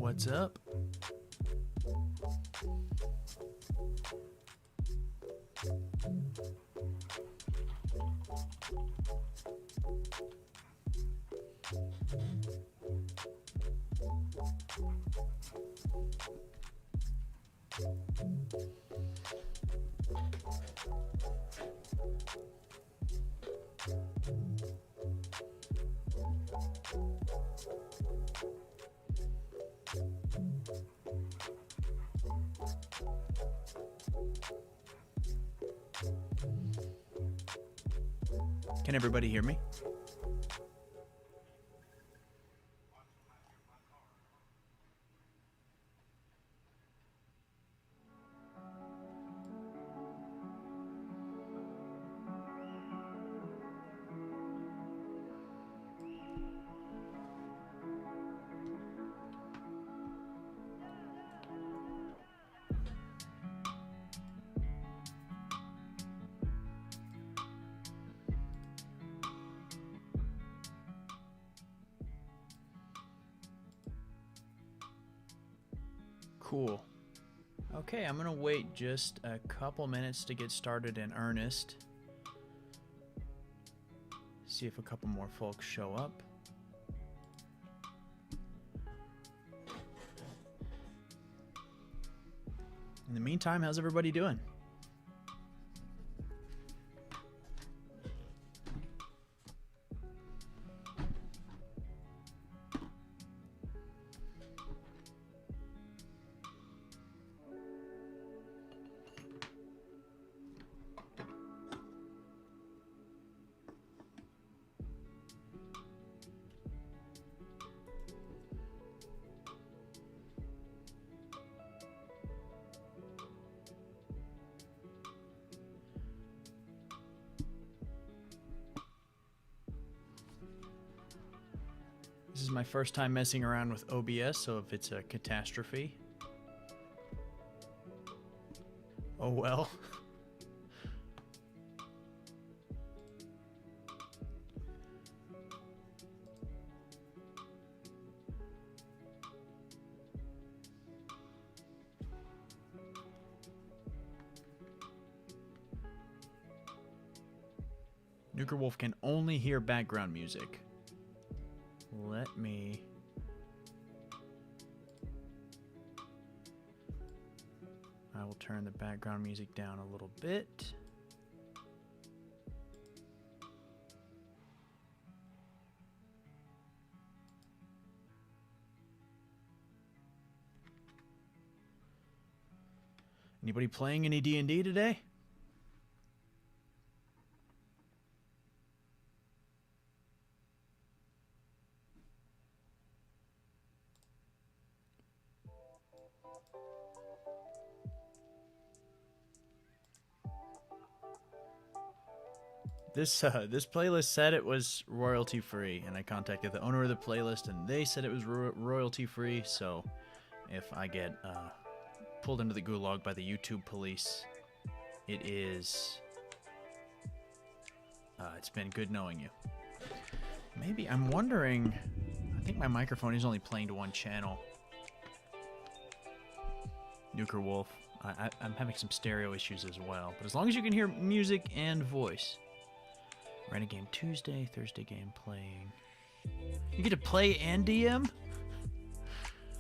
What's up? Can everybody hear me? Cool. Okay, I'm gonna wait just a couple minutes to get started in earnest. See if a couple more folks show up. In the meantime, how's everybody doing? This is my first time messing around with OBS, so if it's a catastrophe, oh well. Nuker Wolf can only hear background music. Let me... I will turn the background music down a little bit. Anybody playing any D&D today? This playlist said it was royalty free, and I contacted the owner of the playlist, and they said it was royalty free. So, if I get pulled into the gulag by the YouTube police, it is. It's been good knowing you. Maybe I'm wondering. I think my microphone is only playing to one channel. Nuker Wolf. I'm having some stereo issues as well, but as long as you can hear music and voice. Renegame Tuesday, Thursday game playing. You get to play and DM?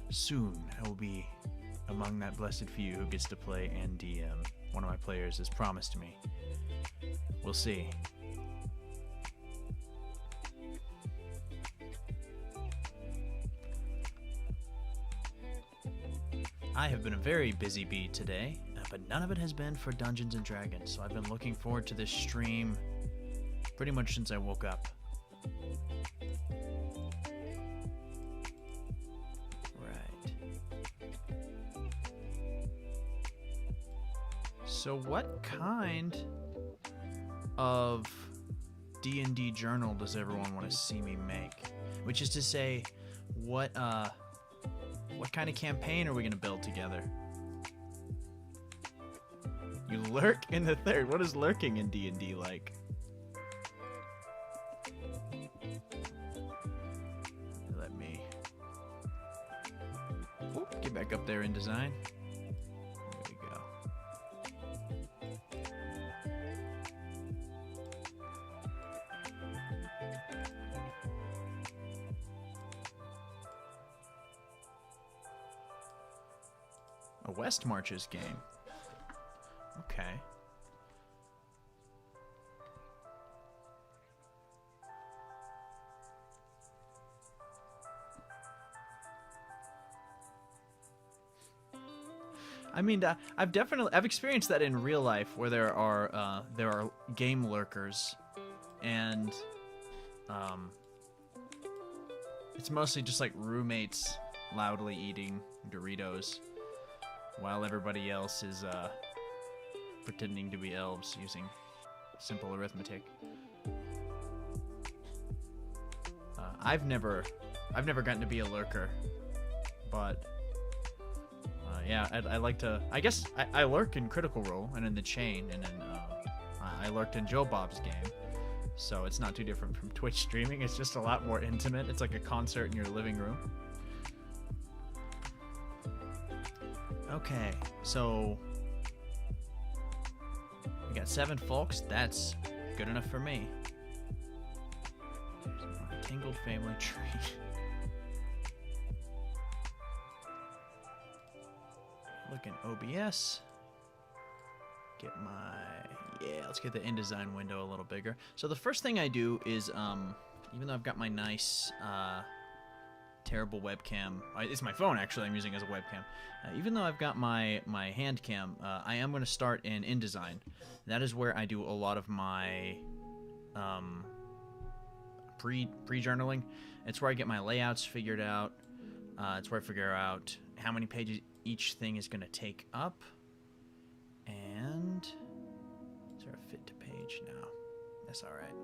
Soon, I will be among that blessed few who gets to play and DM. One of my players has promised me. We'll see. I have been a very busy bee today, but none of it has been for Dungeons & Dragons, so I've been looking forward to this stream pretty much since I woke up. Right. So what kind of D&D journal does everyone want to see me make? Which is to say, what kind of campaign are we going to build together? You lurk in the third. What is lurking in D&D like? Let me get back up there in design. There we go. A West Marches game. Okay. I mean, I've experienced that in real life, where there are game lurkers, and it's mostly just like roommates loudly eating Doritos, while everybody else is pretending to be elves using simple arithmetic. I've never gotten to be a lurker, but. Yeah, I like to. I guess I lurk in Critical Role and in the Chain, and then I lurked in Joe Bob's game. So it's not too different from Twitch streaming. It's just a lot more intimate. It's like a concert in your living room. Okay, so we got 7 folks. That's good enough for me. Tangled family tree. Look in OBS. Get let's get the InDesign window a little bigger. So the first thing I do is, even though I've got my nice, terrible webcam, it's my phone actually I'm using as a webcam. Even though I've got my hand cam, I am going to start in InDesign. That is where I do a lot of my pre-journaling. It's where I get my layouts figured out. It's where I figure out how many pages each thing is going to take up. And is there a fit to page? No, that's all right.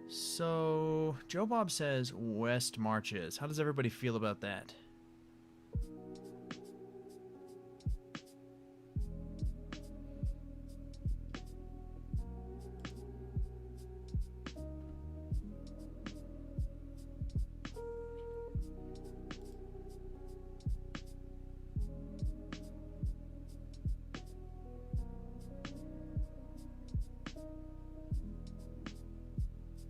So Joe Bob says West Marches. How does everybody feel about that?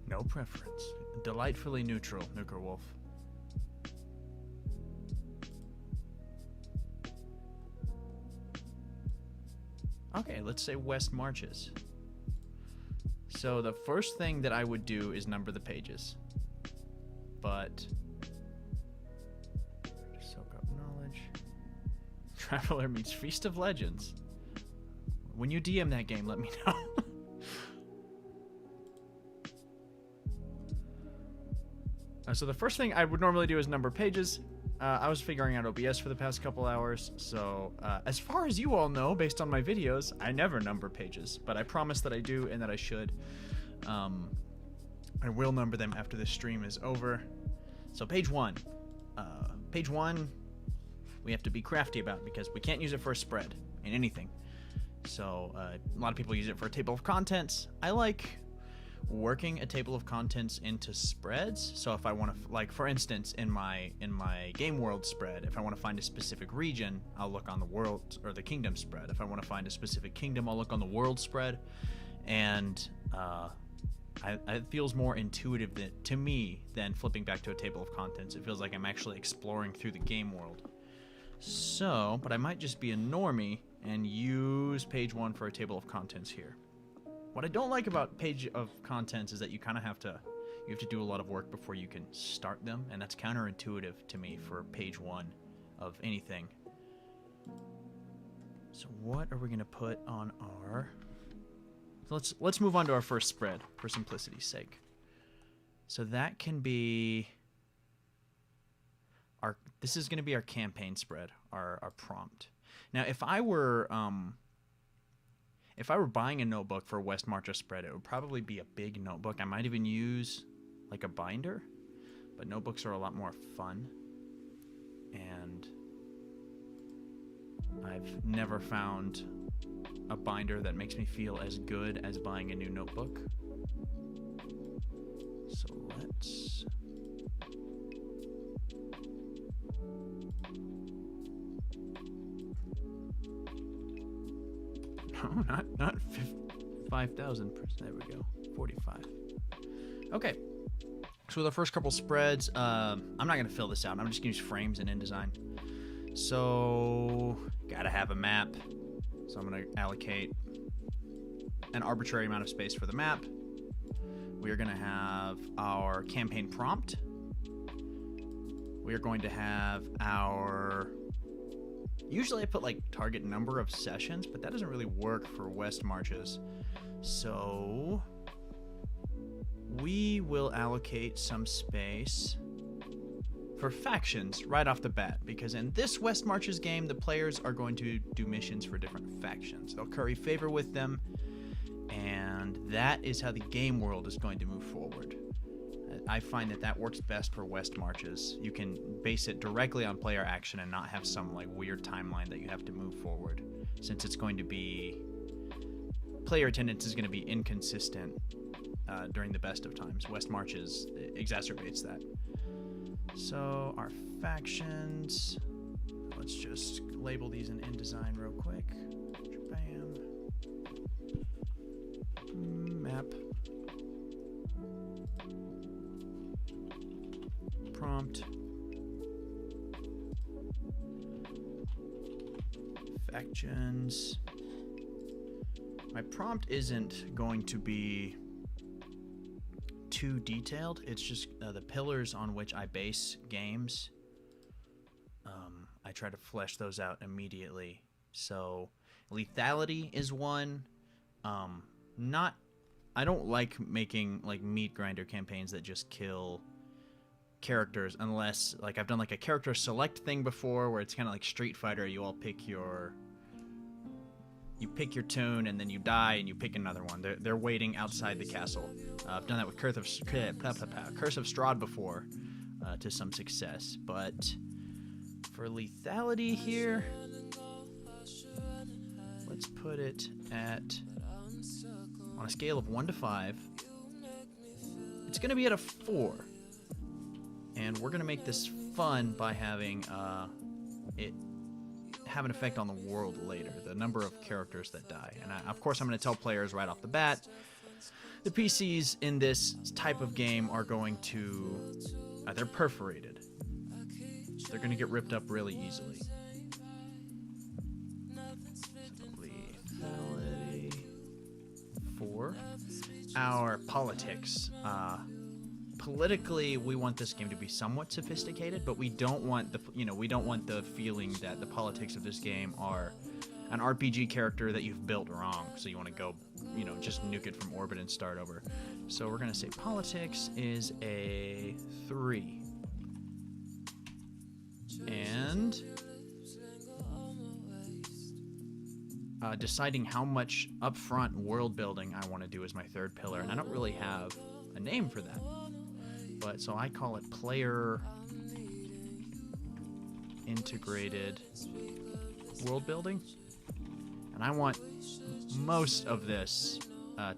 No preference. Delightfully neutral, Nuker Wolf. Okay, let's say West Marches. So the first thing that I would do is number the pages. But soak up knowledge. Traveler meets Feast of Legends. When you DM that game, let me know. So the first thing I would normally do is number pages. I was figuring out OBS for the past couple hours, so as far as you all know, based on my videos, I never number pages, but I promise that I do and that I should. I will number them after this stream is over. So page 1. Page 1, we have to be crafty about because we can't use it for a spread in anything. So a lot of people use it for a table of contents. I like working a table of contents into spreads. So if I want to, like for instance, in my game world spread, if I want to find a specific region, I'll look on the world or the kingdom spread. If I want to find a specific kingdom, I'll look on the world spread. And it feels more intuitive to me than flipping back to a table of contents. It feels like I'm actually exploring through the game world. So, but I might just be a normie and use page 1 for a table of contents here. What I don't like about page of contents is that you kind of have to do a lot of work before you can start them, and that's counterintuitive to me for page 1 of anything. So what are we going to put on our... So let's move on to our first spread for simplicity's sake. So that can be this is going to be our campaign spread, our prompt. Now, if I were buying a notebook for a West Marches spread, it would probably be a big notebook. I might even use like a binder, but notebooks are a lot more fun. And I've never found a binder that makes me feel as good as buying a new notebook. So let's No, not 5,000. There we go. 45. Okay. So the first couple spreads, I'm not going to fill this out. I'm just going to use frames in InDesign. So, gotta have a map. So I'm going to allocate an arbitrary amount of space for the map. We are going to have our campaign prompt. We are going to have our... Usually I put like target number of sessions, but that doesn't really work for West Marches. So we will allocate some space for factions right off the bat, because in this West Marches game, the players are going to do missions for different factions. They'll curry favor with them, and that is how the game world is going to move forward. I find that that works best for West Marches. You can base it directly on player action and not have some like weird timeline that you have to move forward, since it's going to be... Player attendance is going to be inconsistent during the best of times. West Marches exacerbates that. So our factions, let's just label these in InDesign real quick. Bam. Map. Prompt. Factions. My prompt isn't going to be too detailed. It's just the pillars on which I base games. I try to flesh those out immediately. So lethality is one. I don't like making like meat grinder campaigns that just kill characters, unless like I've done like a character select thing before where it's kind of like Street Fighter. You all pick your tune, and then you die, and you pick another one. They're waiting outside the castle. I've done that with Curse of Strahd before, to some success. But for lethality here, let's put it at, on a scale of 1 to 5, it's going to be at a 4. And we're going to make this fun by having it have an effect on the world later, the number of characters that die. And of course I'm going to tell players right off the bat, the PCs in this type of game are going to, they're perforated. They're going to get ripped up really easily. Lethality 4. Our politics. Politically, we want this game to be somewhat sophisticated, but we don't want the feeling that the politics of this game are an RPG character that you've built wrong, so you want to go, just nuke it from orbit and start over. So we're going to say politics is a 3. And deciding how much upfront world building I want to do as my third pillar, and I don't really have a name for that. But so I call it player integrated world building, and I want most of this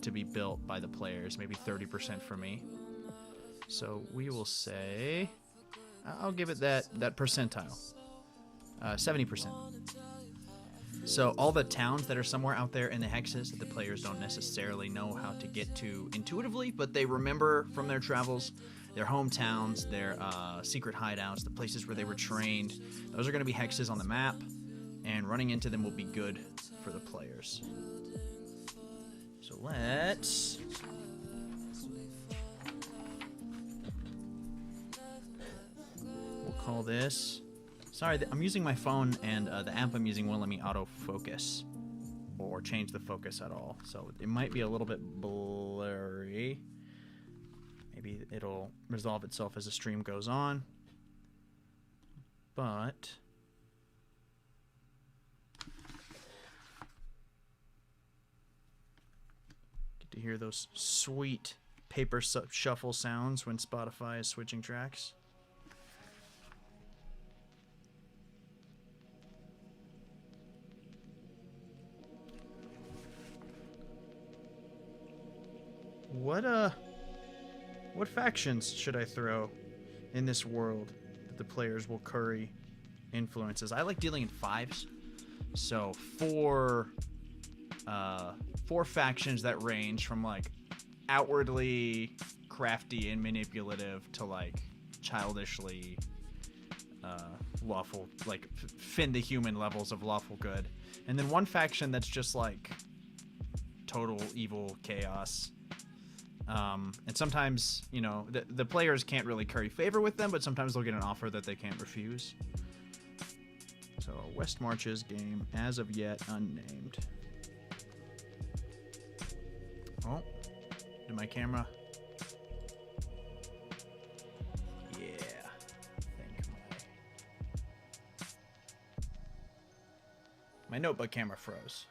to be built by the players, maybe 30% for me. So we will say, I'll give it that percentile, 70%. So all the towns that are somewhere out there in the hexes that the players don't necessarily know how to get to intuitively, but they remember from their travels, their hometowns, their secret hideouts, the places where they were trained. Those are going to be hexes on the map, and running into them will be good for the players. So let's... We'll call this... Sorry, I'm using my phone, and the app I'm using won't let me autofocus or change the focus at all. So it might be a little bit blurry. Maybe it'll resolve itself as the stream goes on. But get to hear those sweet paper shuffle sounds when Spotify is switching tracks. What factions should I throw in this world? the players will curry influences. I like dealing in 5s. So 4 factions that range from like outwardly crafty and manipulative to like childishly lawful, like Finn the Human levels of lawful good. And then 1 faction that's just like total evil chaos. And sometimes, you know, the players can't really curry favor with them, but sometimes they'll get an offer that they can't refuse. So, West Marches game, as of yet, unnamed. Oh, did my camera... Yeah, I think my notebook camera froze.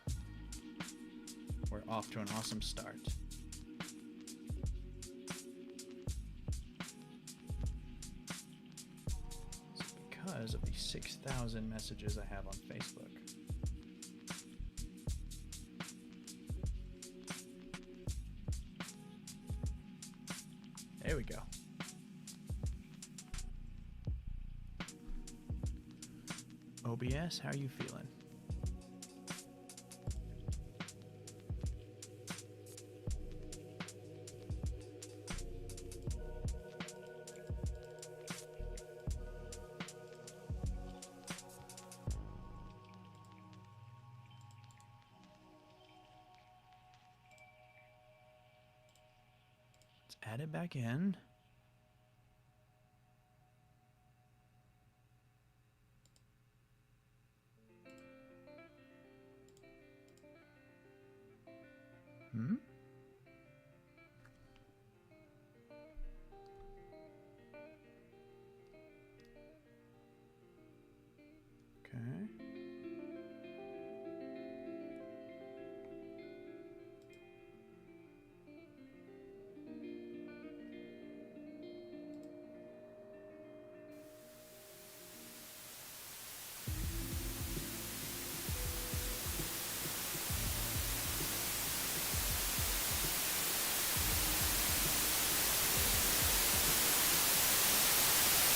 We're off to an awesome start. Because of the 6,000 messages I have on Facebook. There we go. OBS, how are you feeling? Add it back in. Okay.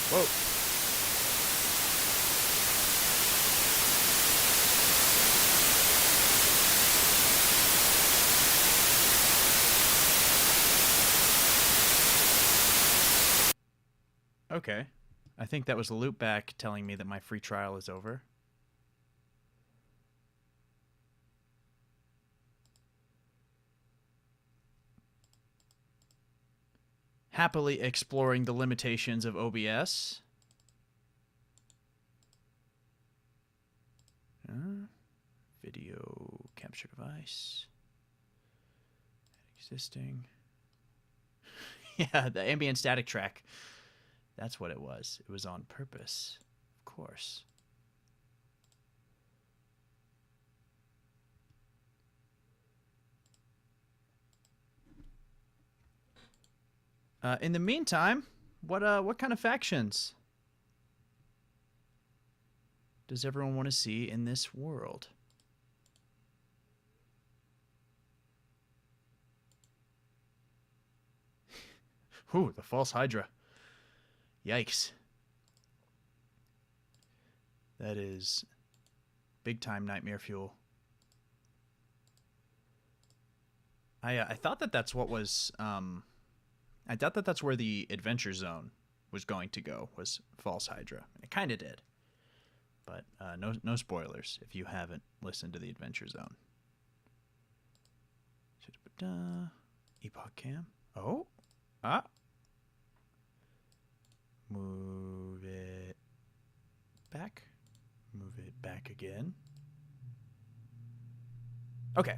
Whoa. Okay. I think that was a loop back telling me that my free trial is over. Happily exploring the limitations of OBS. Video capture device. Existing. Yeah, the ambient static track. That's what it was. It was on purpose, of course. In the meantime, what kind of factions does everyone want to see in this world? Ooh, the false Hydra. Yikes. That is big time nightmare fuel. I thought that that's what was I thought that that's where the adventure zone was going to go, was false Hydra. It kind of did. But no spoilers if you haven't listened to the adventure zone. Epoch cam. Oh. Ah. Move it back. Move it back again. Okay.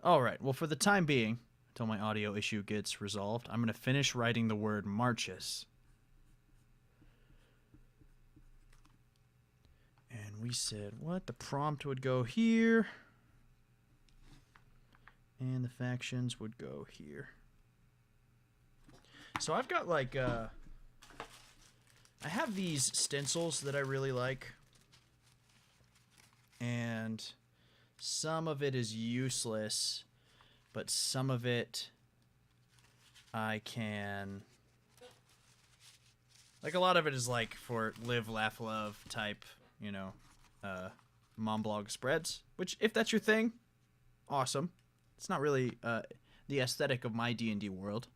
All right, well, for the time being, until my audio issue gets resolved, I'm going to finish writing the word marches. And we said, what? The prompt would go here. And the factions would go here. So I've got like I have these stencils that I really like, and some of it is useless, but some of it I can, like, a lot of it is like for live, laugh, love type, you know, mom blog spreads, which, if that's your thing, awesome. It's not really the aesthetic of my D&D world.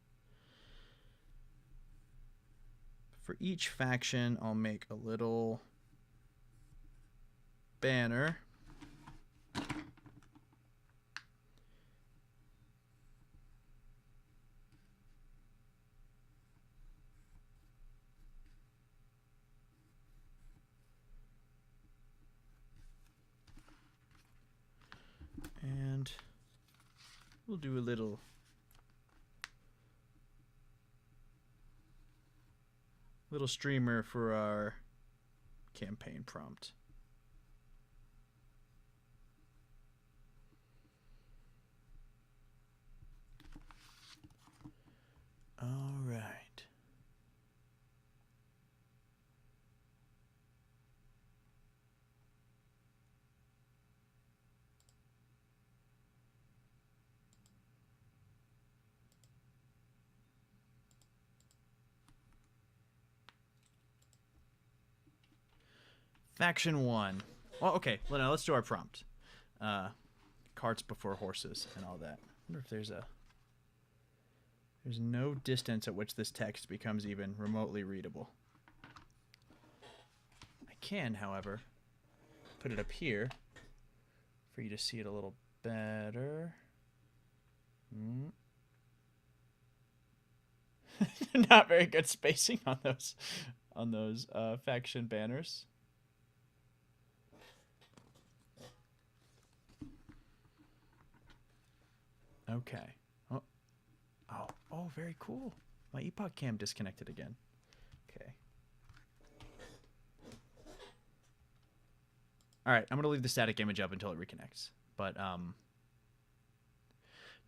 For each faction, I'll make a little banner. And we'll do a little streamer for our campaign prompt. All right. Faction 1. Well, okay. Well, now let's do our prompt. Carts before horses and all that. I wonder if there's no distance at which this text becomes even remotely readable. I can, however, put it up here for you to see it a little better. Not very good spacing on those faction banners. Okay. Oh, very cool. My epoch cam disconnected again. Okay. All right, I'm going to leave the static image up until it reconnects. But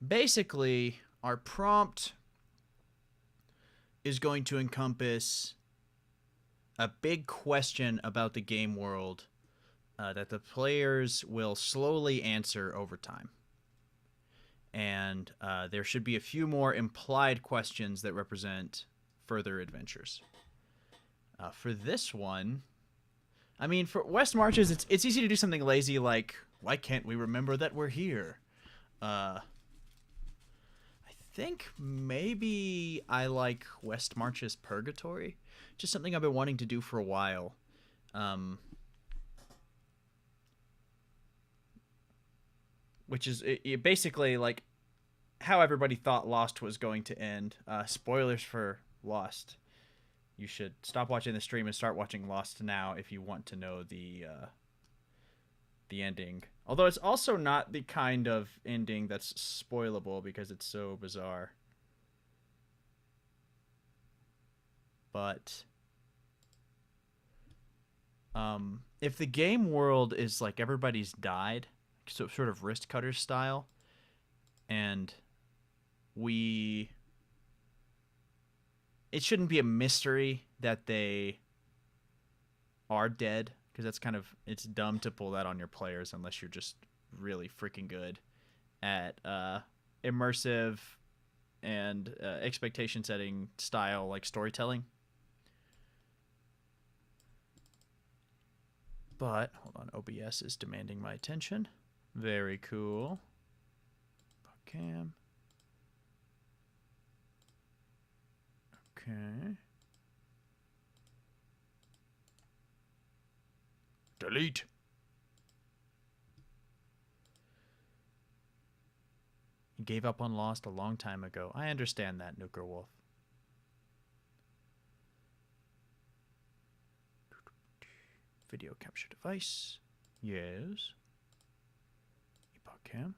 basically, our prompt is going to encompass a big question about the game world that the players will slowly answer over time. And there should be a few more implied questions that represent further adventures. For this one, I mean, for West Marches, it's easy to do something lazy like, why can't we remember that we're here? I think maybe I like West Marches Purgatory. Just something I've been wanting to do for a while. Which is basically like how everybody thought Lost was going to end. Spoilers for Lost. You should stop watching the stream and start watching Lost now if you want to know the ending. Although it's also not the kind of ending that's spoilable because it's so bizarre. But if the game world is like everybody's died, so sort of wrist cutter style, and it shouldn't be a mystery that they are dead, because that's kind of, it's dumb to pull that on your players unless you're just really freaking good at immersive and expectation setting style, like storytelling. But hold on, OBS is demanding my attention. Very cool. Cam. Okay. Delete. He gave up on Lost a long time ago. I understand that, Nuker Wolf. Video capture device. Yes. Epoch cam.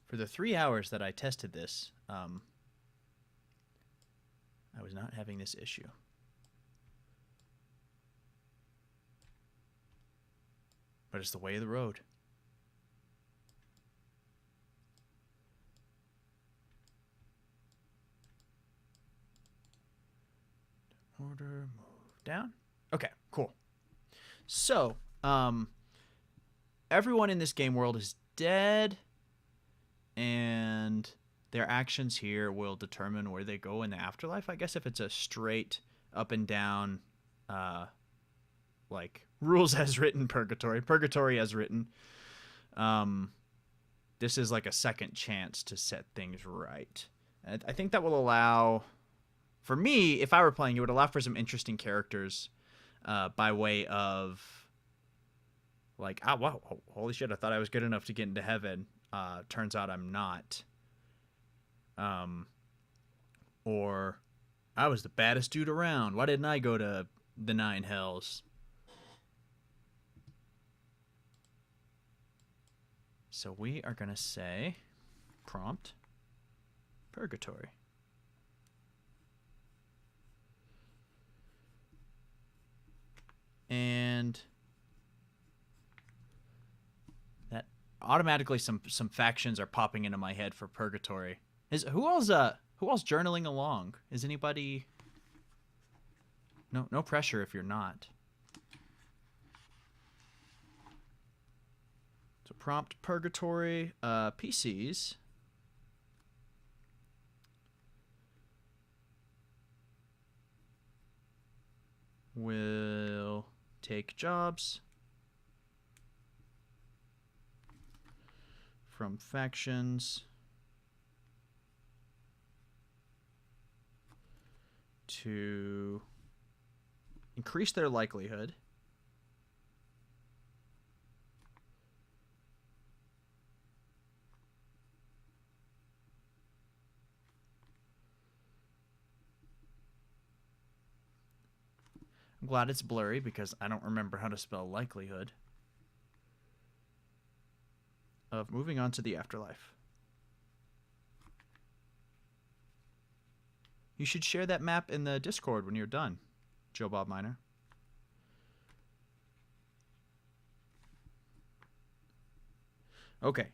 For the 3 hours that I tested this, I was not having this issue. But it's the way of the road. Order, move down. Okay, cool. So, everyone in this game world is dead, and their actions here will determine where they go in the afterlife. I guess if it's a straight up and down, like rules as written purgatory as written, this is like a second chance to set things right. And I think that will allow, for me, if I were playing, it would allow for some interesting characters, by way of, like, oh, wow, holy shit, I thought I was good enough to get into heaven. Turns out I'm not. Or I was the baddest dude around. Why didn't I go to the 9 hells? So we are going to say prompt purgatory. And that automatically some factions are popping into my head for purgatory. Who else journaling along? Is anybody? No pressure if you're not. So prompt purgatory, PCs. Will take jobs from factions to increase their likelihood I'm glad it's blurry because I don't remember how to spell likelihood of moving on to the afterlife. You should share that map in the Discord when you're done, Joe Bob Miner. Okay.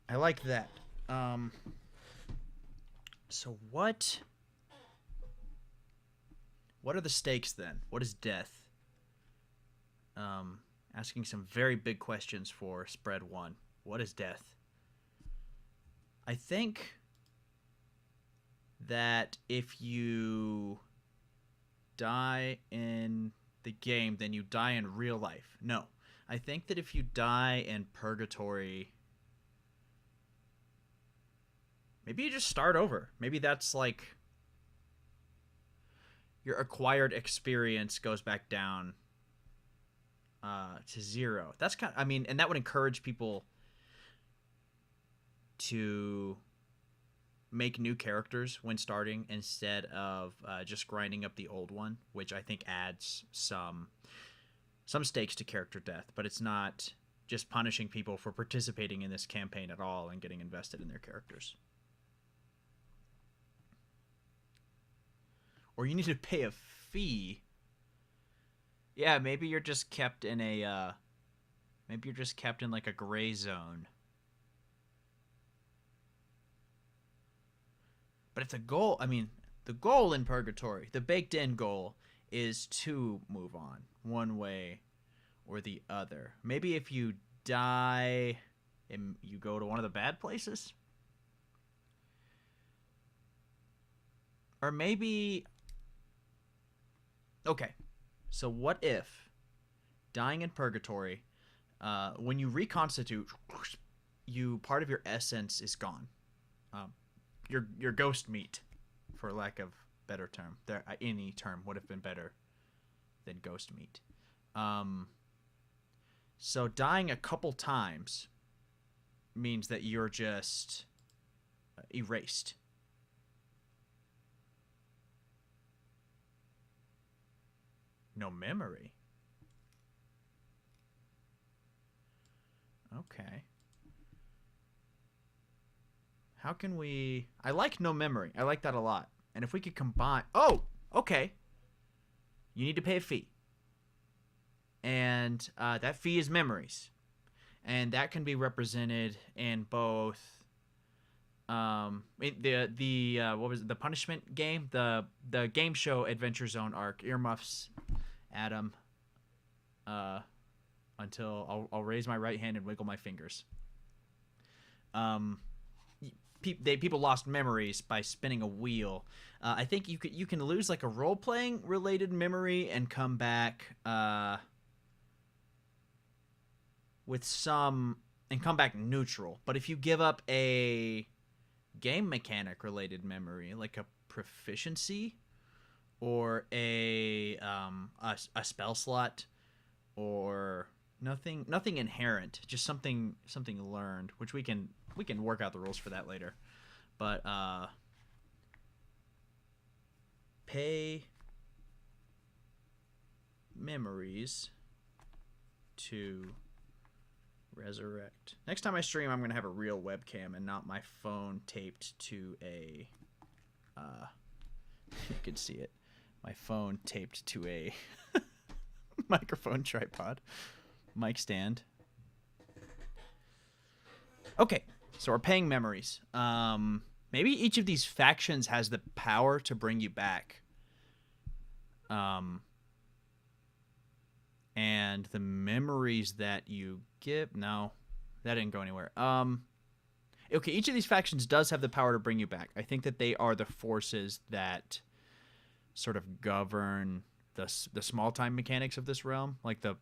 I like that. So what are the stakes then? What is death? Asking some very big questions for spread 1. What is death? I think that if you die in the game, then you die in real life. No. I think that if you die in purgatory, maybe you just start over. Maybe that's like your acquired experience goes back down to 0. That's kind of, I mean, and that would encourage people to make new characters when starting instead of just grinding up the old one, which I think adds some stakes to character death, but it's not just punishing people for participating in this campaign at all and getting invested in their characters. Or you need to pay a fee. Yeah, maybe you're just kept in a maybe you're just kept in like a gray zone. But if the goal, I mean, the goal in purgatory, the baked in goal is to move on one way or the other. Maybe if you die and you go to one of the bad places. Or maybe, okay, so what if dying in purgatory, when you reconstitute, part of your essence is gone. Your ghost meat, for lack of better term. Any term would have been better than ghost meat. So dying a couple times means that you're just erased. No memory. Okay. How can we... I like no memory. I like that a lot. And if we could combine... Oh! Okay. You need to pay a fee. and that fee is memories, and that can be represented in both what was it, the punishment game, the game show Adventure Zone arc, earmuffs Adam, until I'll raise my right hand and wiggle my fingers. People lost memories by spinning a wheel. I think you can lose like a role playing related memory and come back neutral. But if you give up a game mechanic related memory, like a proficiency or a spell slot, or nothing inherent, just something learned, which we can work out the rules for that later. But pay memories to resurrect. Next time I stream, I'm gonna have a real webcam and not my phone taped to a you can see it, my phone taped to a microphone tripod, mic stand. Okay, so we're paying memories. Maybe each of these factions has the power to bring you back. And the memories that you give... No, that didn't go anywhere. Okay, each of these factions does have the power to bring you back. I think that they are the forces that sort of govern the small-time mechanics of this realm. Like the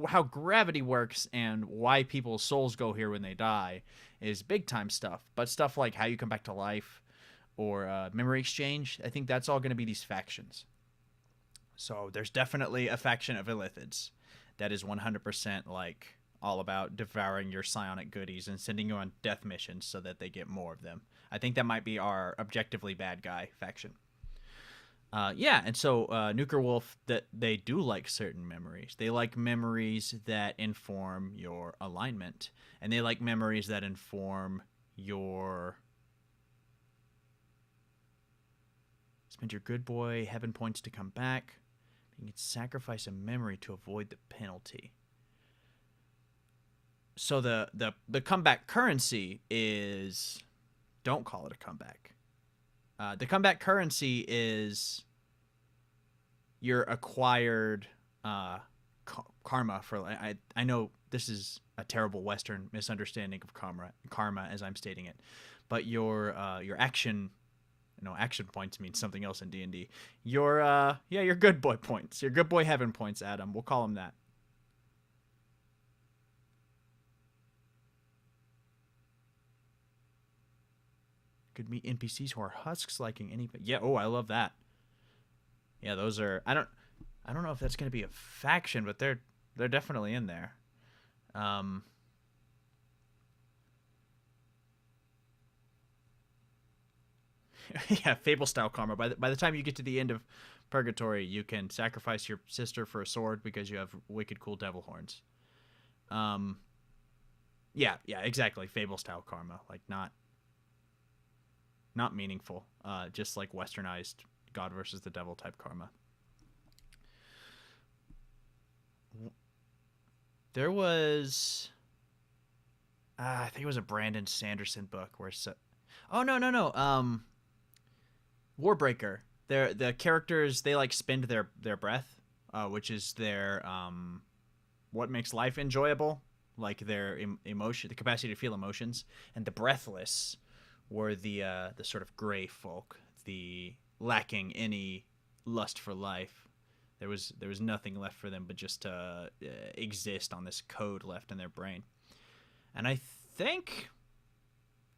how gravity works and why people's souls go here when they die is big-time stuff. But stuff like how you come back to life or memory exchange, I think that's all going to be these factions. So there's definitely a faction of Illithids that is 100% like all about devouring your psionic goodies and sending you on death missions so that they get more of them. I think that might be our objectively bad guy faction. And so Nuker Wolf, that they do like certain memories. They like memories that inform your alignment, and they like memories that inform your... Spend your good boy heaven points to come back. You can sacrifice a memory to avoid the penalty. So the comeback currency is... Don't call it a comeback. The comeback currency is your acquired karma. For I know this is a terrible Western misunderstanding of karma as I'm stating it, but your action... No, action points means something else in D&D. Your good boy points. Your good boy heaven points, Adam. We'll call them that. Could meet NPCs who are husks liking any... Yeah, oh, I love that. Yeah, those are... I don't know if that's going to be a faction, but they're definitely in there. Yeah, Fable style karma. By the time you get to the end of Purgatory, you can sacrifice your sister for a sword because you have wicked cool devil horns. Yeah, exactly. Fable style karma, like not meaningful. Just like westernized God versus the devil type karma. There was, I think it was a Brandon Sanderson book where. Oh no. Warbreaker. The characters, they like spend their breath, which is their what makes life enjoyable, like their emotion, the capacity to feel emotions, and the breathless were the sort of gray folk, the lacking any lust for life. There was nothing left for them but just to exist on this code left in their brain. And I think,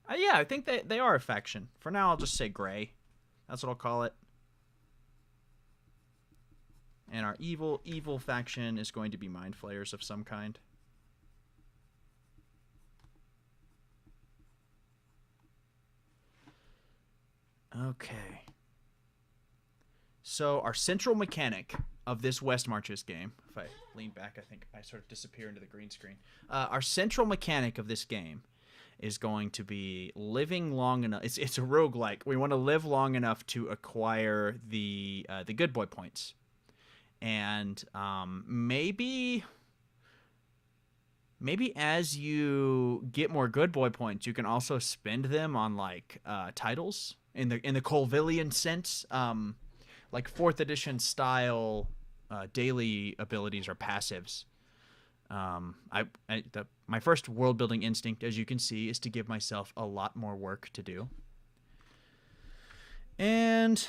I think they are a faction. For now, I'll just say gray. That's what I'll call it. And our evil faction is going to be Mind Flayers of some kind. Okay. So our central mechanic of this West Marches game, if I lean back, I think I sort of disappear into the green screen. Our central mechanic of this game is going to be living long enough. It's a roguelike. We want to live long enough to acquire the good boy points. And maybe as you get more good boy points, you can also spend them on like titles in the Colvillian sense, like 4th edition style daily abilities or passives. My first world building instinct, as you can see, is to give myself a lot more work to do. And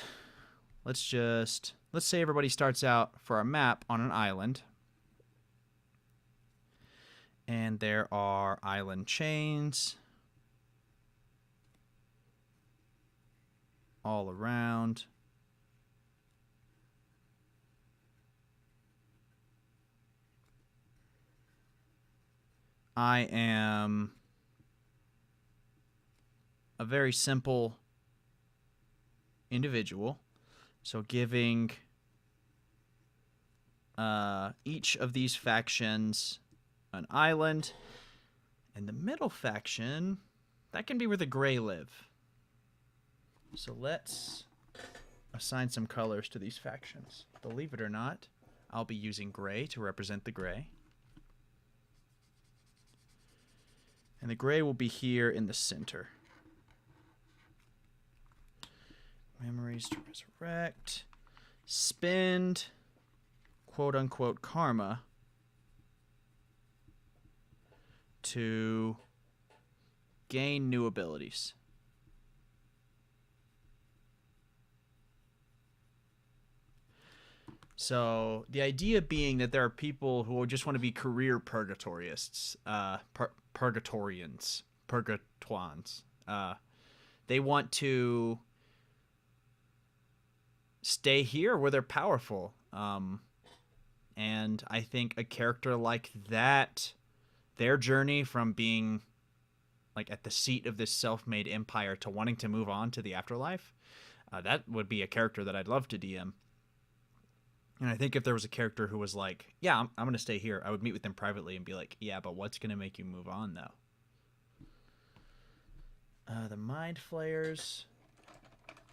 let's say everybody starts out for a map on an island. And there are island chains all around. I am a very simple individual, so giving each of these factions an island, and the middle faction, that can be where the gray live. So let's assign some colors to these factions. Believe it or not, I'll be using gray to represent the gray. And the gray will be here in the center. Memories to resurrect. Spend, quote-unquote, karma to gain new abilities. So the idea being that there are people who just want to be career purgatorists, purgatorians. They want to stay here where they're powerful. And I think a character like that, their journey from being like at the seat of this self-made empire to wanting to move on to the afterlife, that would be a character that I'd love to DM. And I think if there was a character who was like, yeah, I'm going to stay here, I would meet with them privately and be like, yeah, but what's going to make you move on, though? The Mind Flayers.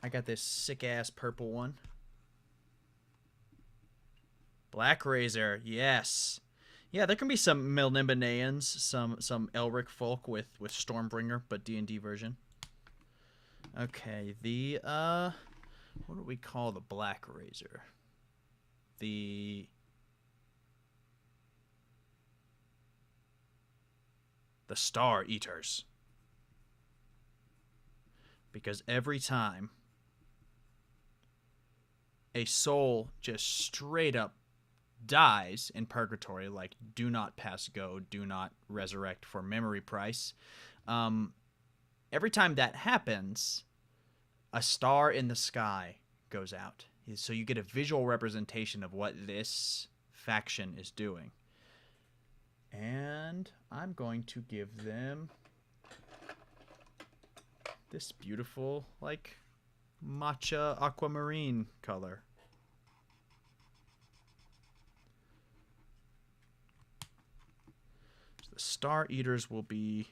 I got this sick-ass purple one. Black Razor, yes. Yeah, there can be some Melniboneans, some Elric folk with Stormbringer, but D&D version. Okay, the, what do we call the Black Razor? The Star Eaters. Because every time a soul just straight up dies in purgatory, like do not pass go, do not resurrect for memory price, every time that happens, a star in the sky goes out. So you get a visual representation of what this faction is doing. And I'm going to give them this beautiful, like, matcha aquamarine color. So the Star Eaters will be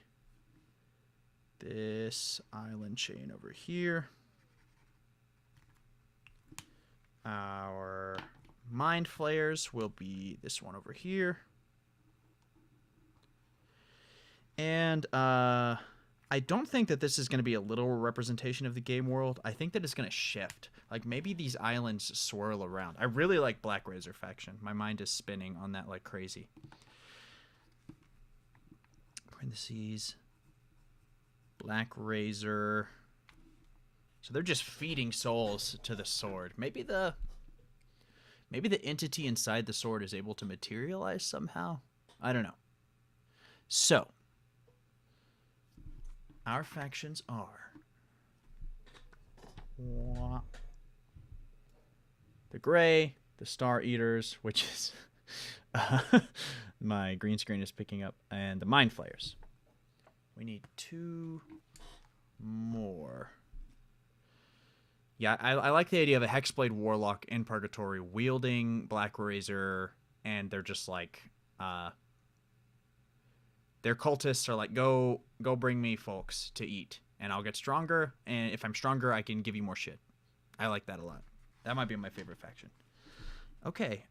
this island chain over here. Our Mind Flayers will be this one over here. And I don't think that this is going to be a literal representation of the game world. I think that it's going to shift. Like, maybe these islands swirl around. I really like Black Razor faction. My mind is spinning on that like crazy. Parentheses. Black Razor. So they're just feeding souls to the sword. Maybe the entity inside the sword is able to materialize somehow. I don't know. So our factions are the Gray, the Star Eaters, which is my green screen is picking up, and the Mind Flayers. We need 2 more. Yeah, I like the idea of a Hexblade Warlock in Purgatory wielding Black Razor, and they're just like, their cultists are like, go bring me folks to eat, and I'll get stronger, and if I'm stronger, I can give you more shit. I like that a lot. That might be my favorite faction. Okay.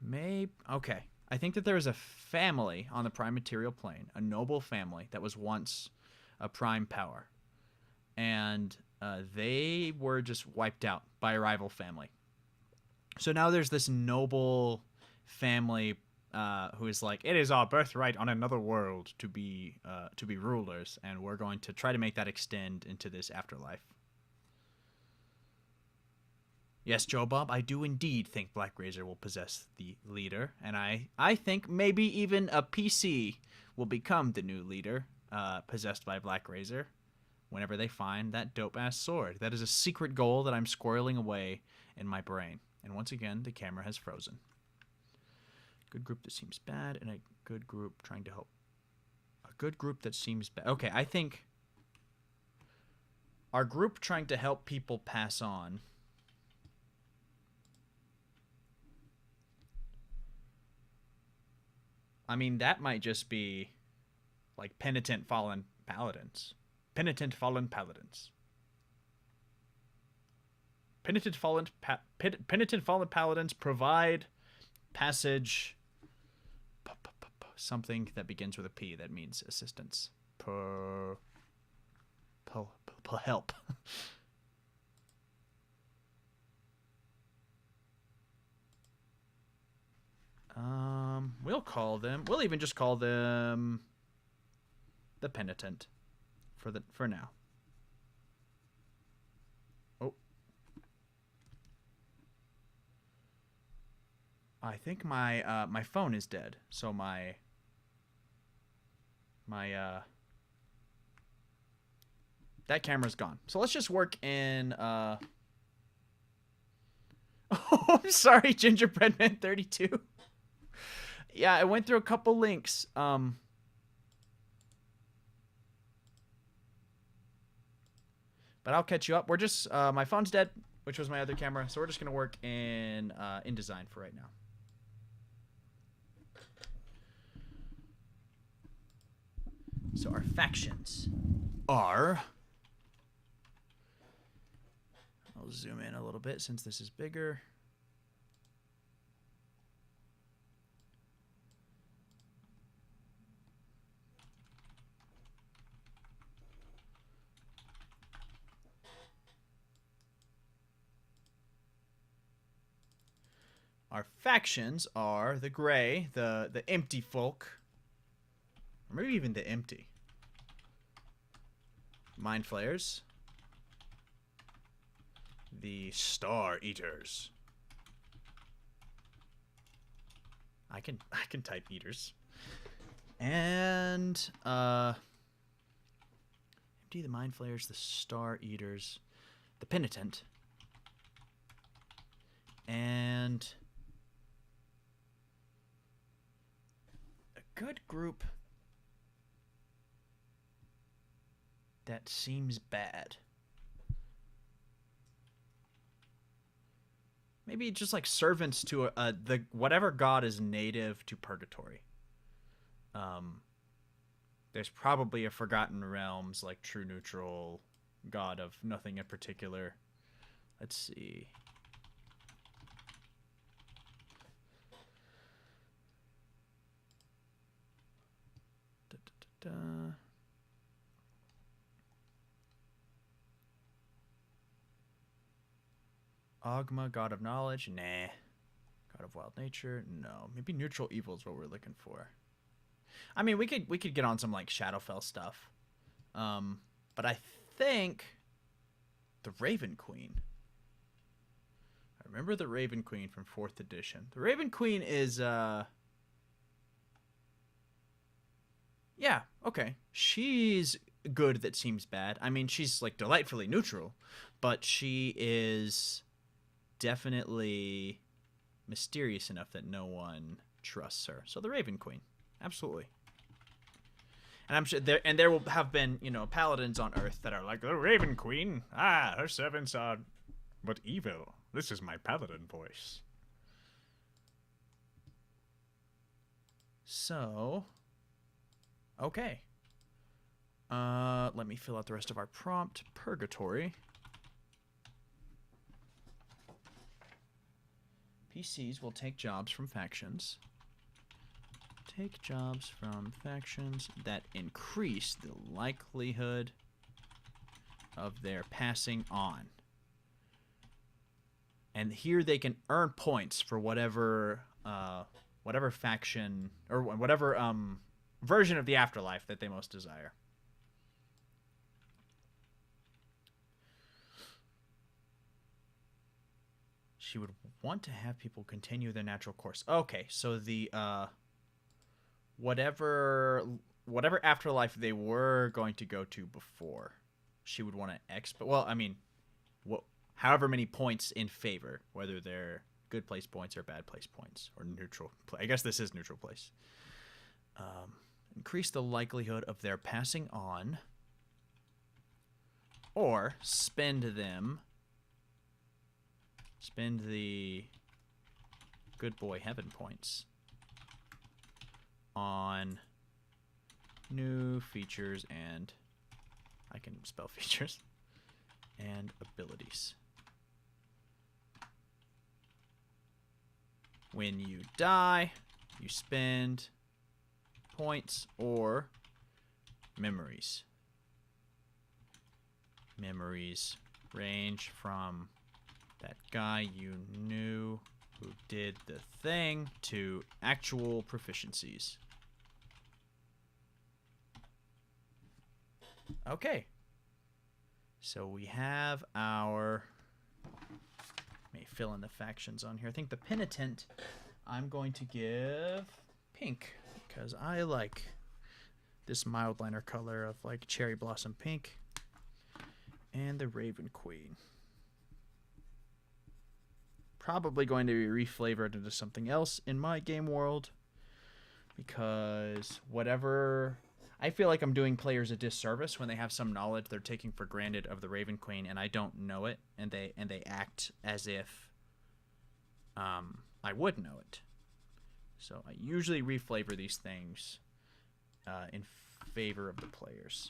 Maybe. Okay. I think that there is a family on the prime material plane, a noble family that was once a prime power, and they were just wiped out by a rival family. So now there's this noble family who is like, it is our birthright on another world to be rulers, and we're going to try to make that extend into this afterlife. Yes, Joe Bob, I do indeed think Black Razor will possess the leader, and I think maybe even a PC will become the new leader, possessed by Black Razor, whenever they find that dope-ass sword. That is a secret goal that I'm squirreling away in my brain. And once again, the camera has frozen. Good group that seems bad, and a good group trying to help. A good group that seems bad. Okay, I think our group trying to help people pass on. I mean, that might just be like penitent fallen paladins. Penitent fallen paladins. Penitent fallen paladins provide passage. Something that begins with a P that means assistance. Help. We'll call them. We'll even just call them the penitent for now. Oh. I think my my phone is dead. So my that camera's gone. So let's just work in Oh, I'm sorry, Gingerbread Man 32. Yeah, I went through a couple links. But I'll catch you up. We're just my phone's dead, which was my other camera, so we're just gonna work in InDesign for right now. So our factions are. I'll zoom in a little bit since this is bigger. Our factions are the gray, the empty folk, or maybe even the empty. Mind Flayers. The Star Eaters. I can type eaters. And empty, the Mind Flayers, the Star Eaters, the Penitent, and a good group that seems bad. Maybe just like servants to the whatever god is native to purgatory. There's probably a Forgotten Realms like true neutral god of nothing in particular. Let's see. Ogma, god of knowledge, nah. God of wild nature, no. Maybe neutral evil is what we're looking for. I mean, we could get on some like Shadowfell stuff, but I think the Raven Queen. I remember the Raven Queen from 4th edition. The Raven Queen is yeah, okay. She's good that seems bad. I mean, she's like delightfully neutral, but she is definitely mysterious enough that no one trusts her. So the Raven Queen, absolutely. And I'm sure there will have been, you know, paladins on Earth that are like, the Raven Queen, her servants are but evil. This is my paladin voice. So, okay. Let me fill out the rest of our prompt. Purgatory. PCs will take jobs from factions. Take jobs from factions that increase the likelihood of their passing on. And here they can earn points for whatever faction or whatever version of the afterlife that they most desire. She would want to have people continue their natural course. Okay, so the whatever afterlife they were going to go to before, she would want to well, I mean, however many points in favor, whether they're good place points or bad place points or neutral. I guess this is neutral place. Increase the likelihood of their passing on, or spend the good boy heaven points on new features and I can spell features and abilities. When you die, you spend points or memories. Memories range from that guy you knew who did the thing to actual proficiencies. Okay. So we have our... Let me fill in the factions on here. I think the penitent I'm going to give pink because I like this mild liner color of like cherry blossom pink. And the Raven Queen. Probably going to be reflavored into something else in my game world because whatever... I feel like I'm doing players a disservice when they have some knowledge they're taking for granted of the Raven Queen and I don't know it, and they act as if I would know it. So I usually reflavor these things in favor of the players.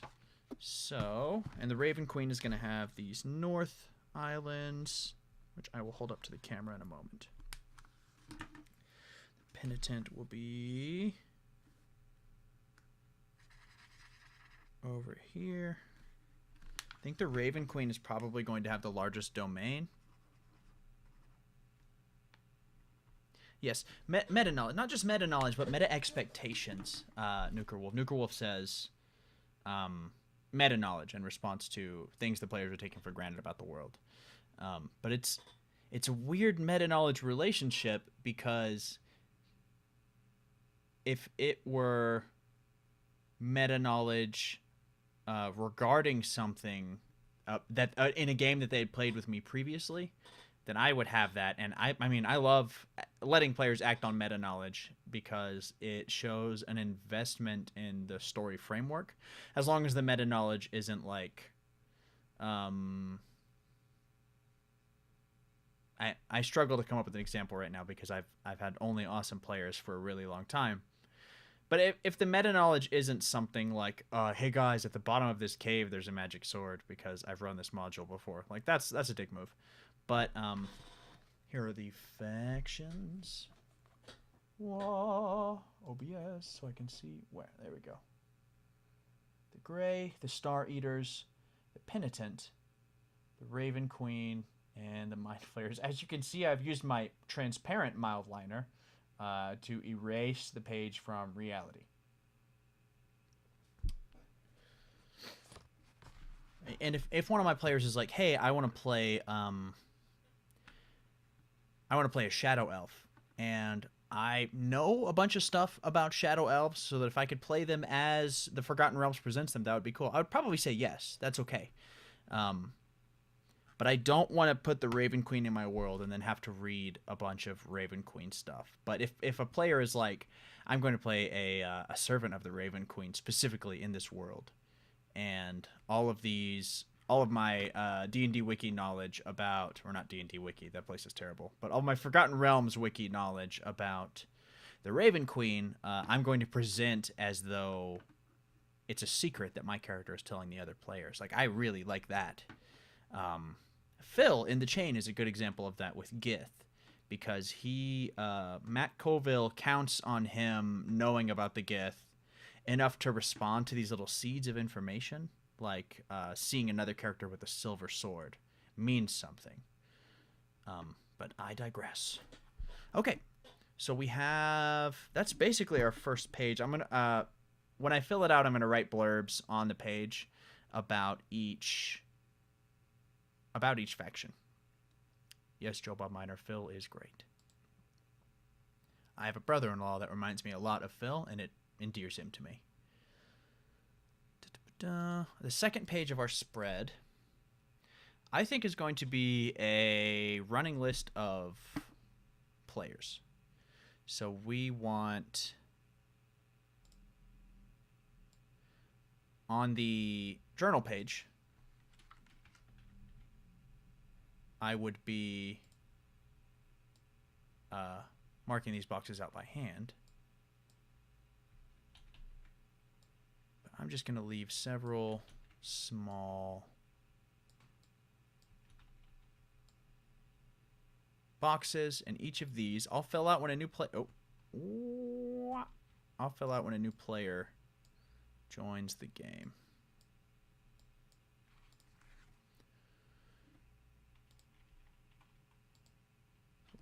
So, and the Raven Queen is going to have these North Islands, which I will hold up to the camera in a moment. The Penitent will be over here. I think the Raven Queen is probably going to have the largest domain. Yes, meta knowledge, not just meta knowledge, but meta expectations. Nuker Wolf says meta knowledge in response to things the players are taking for granted about the world. But it's a weird meta knowledge relationship because if it were meta knowledge regarding something that in a game that they had played with me previously, then I would have that. And I mean, I love letting players act on meta knowledge because it shows an investment in the story framework, as long as the meta knowledge isn't like, I struggle to come up with an example right now because I've had only awesome players for a really long time. But if the meta knowledge isn't something like, hey guys, at the bottom of this cave there's a magic sword because I've run this module before, like that's a dick move. But here are the factions. Whoa, OBS, so I can see where. There we go. The Gray, the Star Eaters, the Penitent, the Raven Queen, and the Mind Flayers. As you can see, I've used my transparent mild liner to erase the page from reality. And if one of my players is like, hey, I want to play a Shadow Elf, and I know a bunch of stuff about Shadow Elves, so that if I could play them as the Forgotten Realms presents them, that would be cool. I would probably say yes, that's okay. But I don't want to put the Raven Queen in my world and then have to read a bunch of Raven Queen stuff. But if a player is like, I'm going to play a servant of the Raven Queen specifically in this world, and all of my D&D wiki knowledge about, or not D&D wiki, that place is terrible, but all my Forgotten Realms wiki knowledge about the Raven Queen, I'm going to present as though it's a secret that my character is telling the other players. Like, I really like that. Phil in the chain is a good example of that with Gith, because Matt Colville counts on him knowing about the Gith enough to respond to these little seeds of information, like seeing another character with a silver sword means something. But I digress. Okay, so that's basically our first page. I'm gonna when I fill it out, I'm gonna write blurbs on the page about each faction. Yes, Joe Bob Miner, Phil is great. I have a brother-in-law that reminds me a lot of Phil, and it endears him to me. The second page of our spread, I think, is going to be a running list of players. So we want, on the journal page, I would be marking these boxes out by hand. But I'm just going to leave several small boxes, and each of these I'll fill out when a new I'll fill out when a new player joins the game.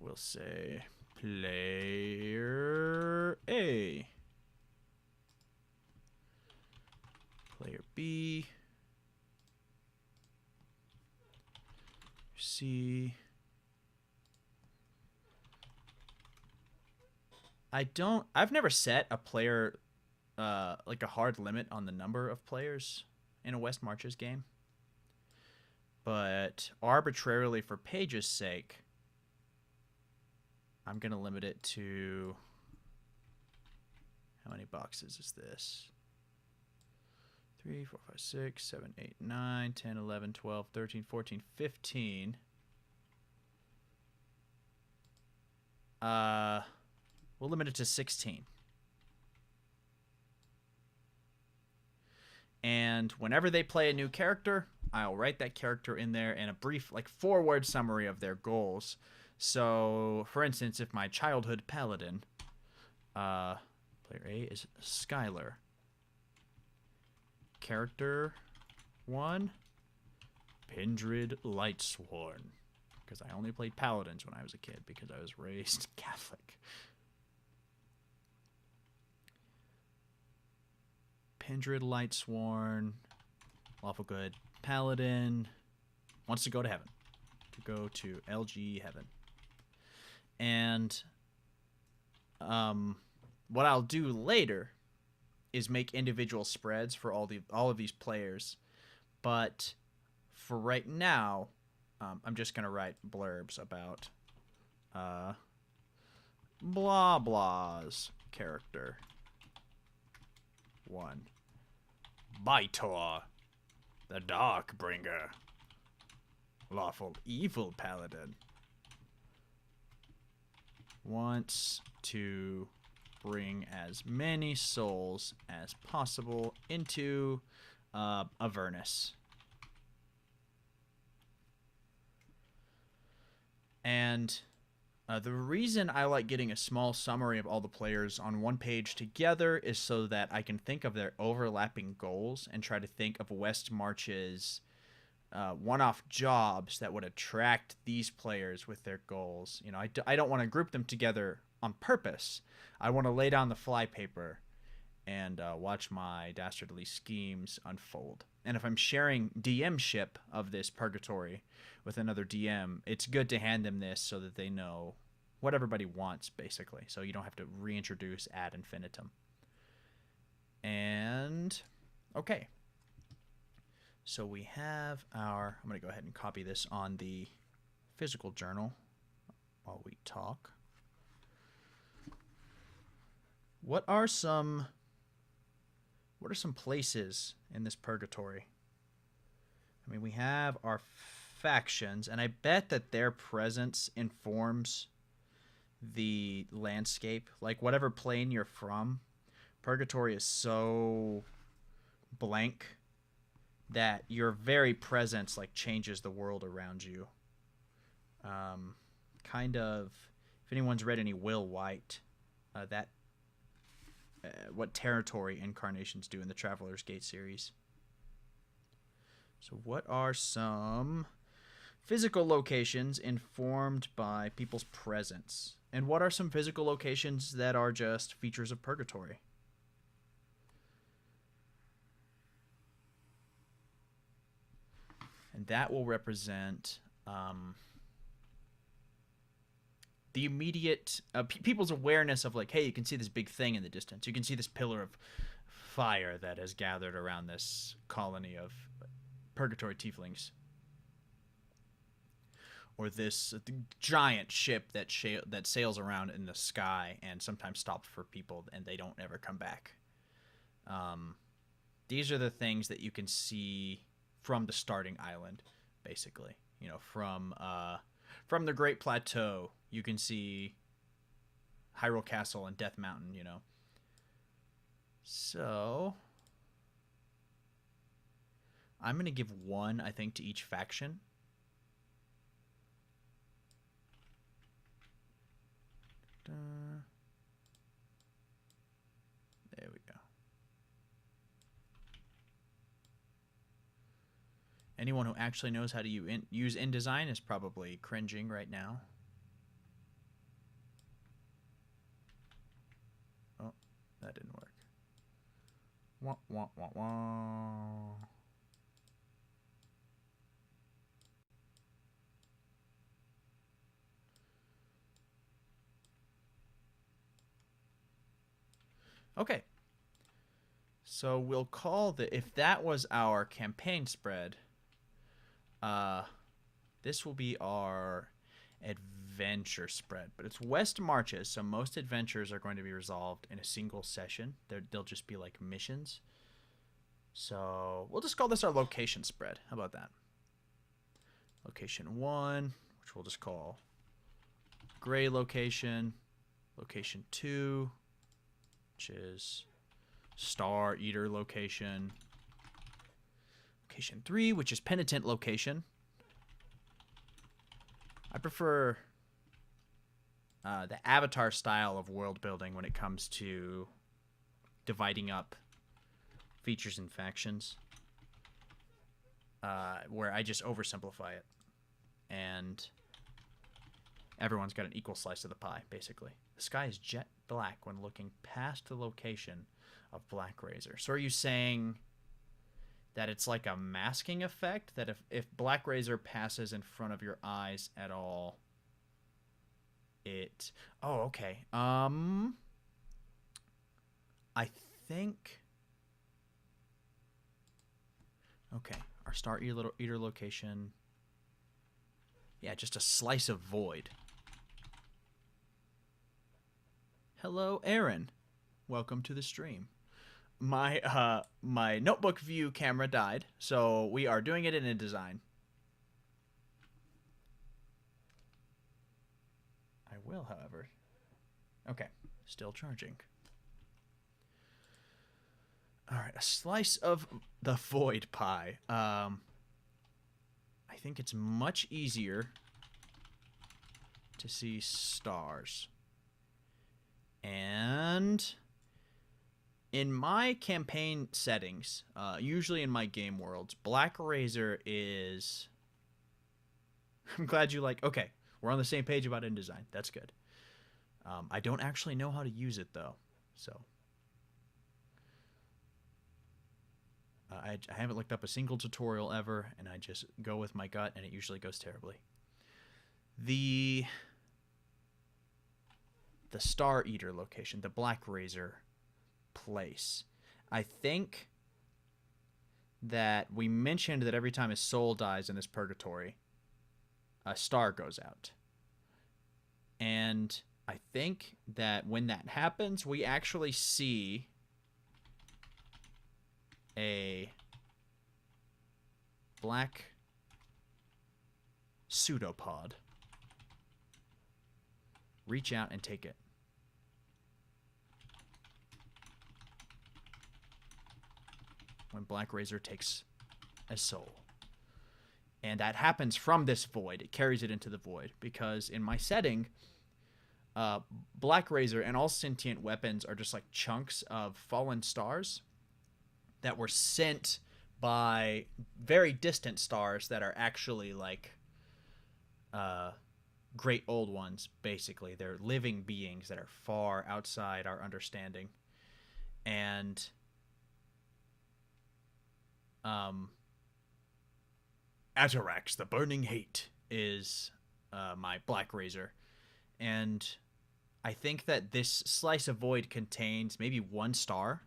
We'll say player A, player B, C. I've never set a player, like a hard limit on the number of players in a West Marches game. But arbitrarily, for Paige's sake, I'm going to limit it to, how many boxes is this? 3, 4, 5, 6, 7, 8, 9, 10, 11, 12, 13, 14, 15. We'll limit it to 16. And whenever they play a new character, I'll write that character in there and a brief, like, 4-word summary of their goals. So, for instance, if my childhood paladin, player A is Skylar. Character 1, Pendrid Lightsworn. Because I only played paladins when I was a kid because I was raised Catholic. Pendrid Lightsworn, lawful good paladin, wants to go to heaven. To go to LG heaven. And what I'll do later is make individual spreads for all of these players. But for right now, I'm just going to write blurbs about blah blah's character 1. Baitor, the Darkbringer, lawful evil paladin, wants to bring as many souls as possible into Avernus. And the reason I like getting a small summary of all the players on one page together is so that I can think of their overlapping goals and try to think of West March's one-off jobs that would attract these players with their goals. You know, I don't want to group them together on purpose. I want to lay down the flypaper and watch my dastardly schemes unfold. And if I'm sharing DM-ship of this purgatory with another DM, it's good to hand them this so that they know what everybody wants, basically. So you don't have to reintroduce ad infinitum. And, okay. So we have I'm going to go ahead and copy this on the physical journal while we talk. What are some places in this purgatory? I mean, we have our factions, and I bet that their presence informs the landscape. Like, whatever plane you're from, purgatory is so blank that your very presence like changes the world around you. Kind of, if anyone's read any Will White, what territory incarnations do in the Traveler's Gate series. So what are some physical locations informed by people's presence? And what are some physical locations that are just features of purgatory? And that will represent the immediate people's awareness of like, hey, you can see this big thing in the distance. You can see this pillar of fire that has gathered around this colony of purgatory tieflings. Or this giant ship that sails around in the sky and sometimes stops for people and they don't ever come back. These are the things that you can see from the starting island, basically. You know, from the Great Plateau, you can see Hyrule Castle and Death Mountain, you know. So I'm going to give one, I think, to each faction. There we go. Anyone who actually knows how to use InDesign is probably cringing right now. Oh, that didn't work. Wah, wah, wah, wah. Okay. So we'll call if that was our campaign spread, this will be our adventure spread. But it's West Marches, so most adventures are going to be resolved in a single session. They'll just be like missions. So we'll just call this our location spread. How about that? Location 1, which we'll just call Gray Location. Location 2, which is Star Eater Location. Location 3, which is Penitent Location. I prefer the Avatar style of world building when it comes to dividing up features and factions, where I just oversimplify it and everyone's got an equal slice of the pie, basically. The sky is jet black when looking past the location of Black Razor. So are you saying that it's like a masking effect? That if Black Razor passes in front of your eyes at all, it... Oh, okay. I think... Okay, our Star Eater location... Yeah, just a slice of void. Hello, Aaron. Welcome to the stream. My my notebook view camera died, so we are doing it in InDesign. I will, however. Okay, still charging. All right, a slice of the void pie. I think it's much easier to see stars. And in my campaign settings, usually in my game worlds, Black Razor is... I'm glad you like... Okay, we're on the same page about InDesign. That's good. I don't actually know how to use it, though. So... I haven't looked up a single tutorial ever, and I just go with my gut, and it usually goes terribly. The Star Eater location, the Black Razor place. I think that we mentioned that every time a soul dies in this purgatory, a star goes out. And I think that when that happens, we actually see a black pseudopod reach out and take it. when Black Razor takes a soul. And that happens from this void. It carries it into the void. Because in my setting, Black Razor and all sentient weapons are just like chunks of fallen stars that were sent by very distant stars that are actually like great old ones, basically. They're living beings that are far outside our understanding. And Atarax, the Burning Hate, is my Black Razor. And I think that this slice of void contains maybe one star.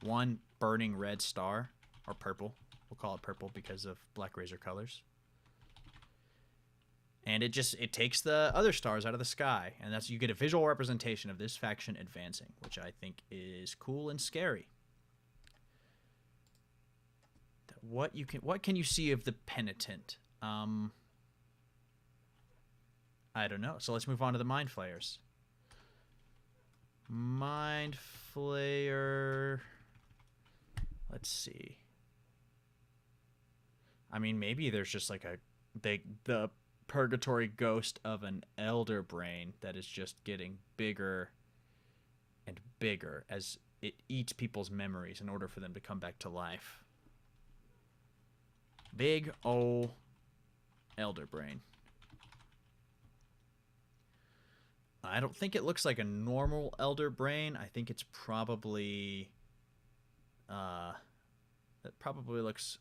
One burning red star. Or purple. We'll call it purple because of Black Razor colors. And it takes the other stars out of the sky. And that's, you get a visual representation of this faction advancing, which I think is cool and scary. What can you see of the penitent? I don't know. So let's move on to the Mind Flayers. Mind Flayer. Let's see. I mean, maybe there's just like the purgatory ghost of an elder brain that is just getting bigger and bigger as it eats people's memories in order for them to come back to life. Big ol' elder brain. I don't think it looks like a normal elder brain. I think it's probably it probably looks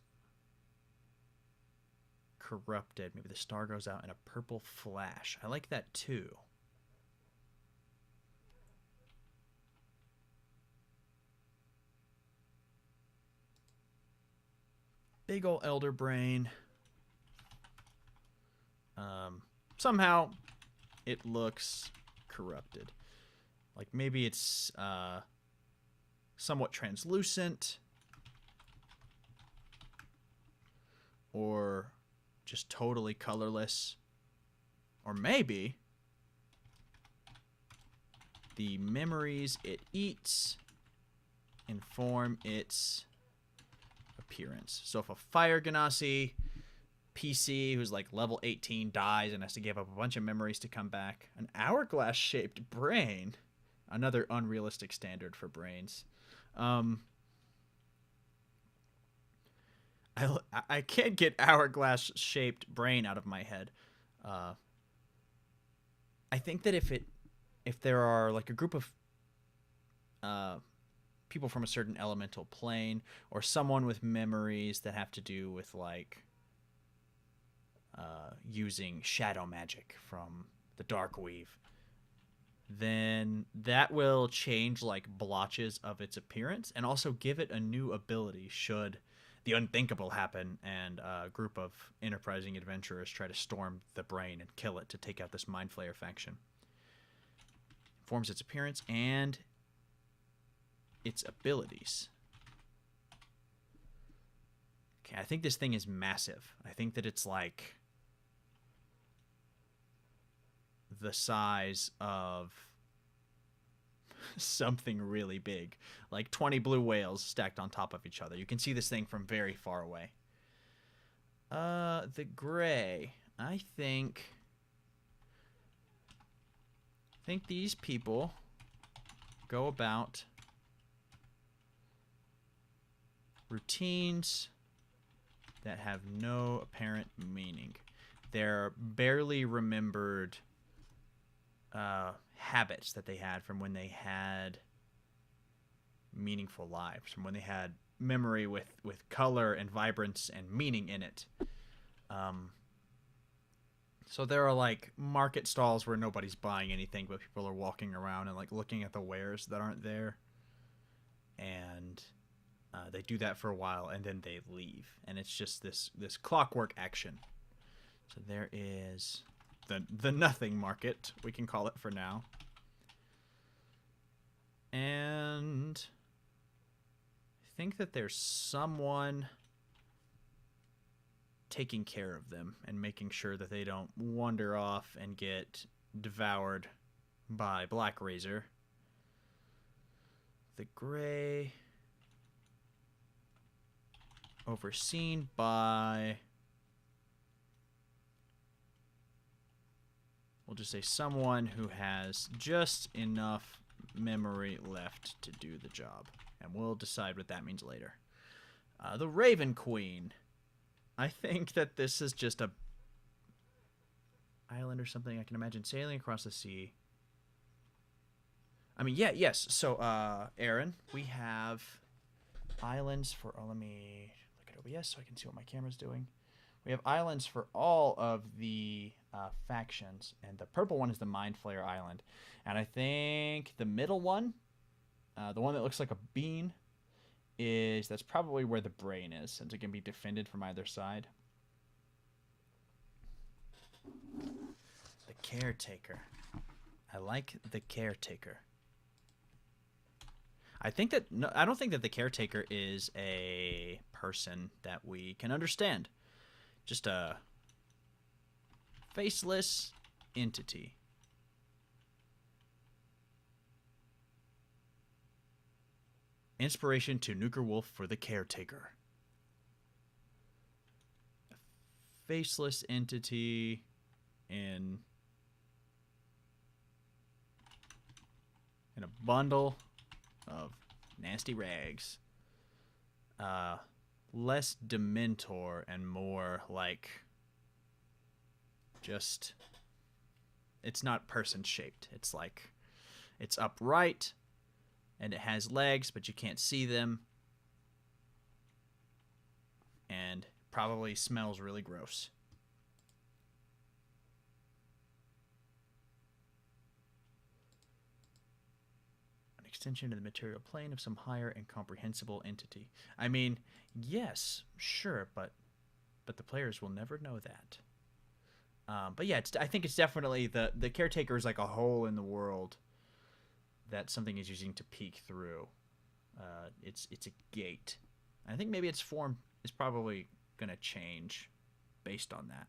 corrupted. Maybe the star goes out in a purple flash. I like that too. Big ol' elder brain. Somehow it looks corrupted. Like maybe it's somewhat translucent, or just totally colorless, or maybe the memories it eats inform its appearance. So if a Fire Ganassi PC who's like level 18 dies and has to give up a bunch of memories to come back, an hourglass-shaped brain, another unrealistic standard for brains. I can't get hourglass-shaped brain out of my head. I think that if there are like a group of people from a certain elemental plane, or someone with memories that have to do with like using shadow magic from the Dark Weave, then that will change like blotches of its appearance and also give it a new ability should the unthinkable happen and a group of enterprising adventurers try to storm the brain and kill it to take out this Mind Flayer faction. Forms its appearance and its abilities. Okay, I think this thing is massive. I think that it's like the size of something really big, like 20 blue whales stacked on top of each other. You can see this thing from very far away. The gray, I think these people go about routines that have no apparent meaning. They're barely remembered habits that they had from when they had meaningful lives, from when they had memory with color and vibrance and meaning in it. So there are like market stalls where nobody's buying anything, but people are walking around and like looking at the wares that aren't there. And they do that for a while and then they leave. And it's just this clockwork action. So there is the nothing market, we can call it for now. And I think that there's someone taking care of them and making sure that they don't wander off and get devoured by Black Razor. The gray. overseen by, we'll just say someone who has just enough memory left to do the job. And we'll decide what that means later. The Raven Queen. I think that this is just a island or something. I can imagine sailing across the sea. I mean, yeah, yes. So, Aaron, we have islands for... Oh, let me look at OBS so I can see what my camera's doing. We have islands for all of the factions, and the purple one is the Mind Flayer Island. And I think the middle one, the one that looks like a bean, that's probably where the brain is, since it can be defended from either side. The Caretaker. I like the Caretaker. I think that I don't think that the Caretaker is a person that we can understand. Just a faceless entity. Inspiration to Nuker Wolf for the Caretaker. A faceless entity in a bundle of nasty rags. Less Dementor and more like just, it's not person shaped. It's like, it's upright and it has legs, but you can't see them. And probably smells really gross. Extension of the material plane of some higher and comprehensible entity. I mean, yes, sure, but the players will never know that. But yeah, I think it's definitely the Caretaker is like a hole in the world that something is using to peek through. It's a gate. I think maybe its form is probably going to change based on that.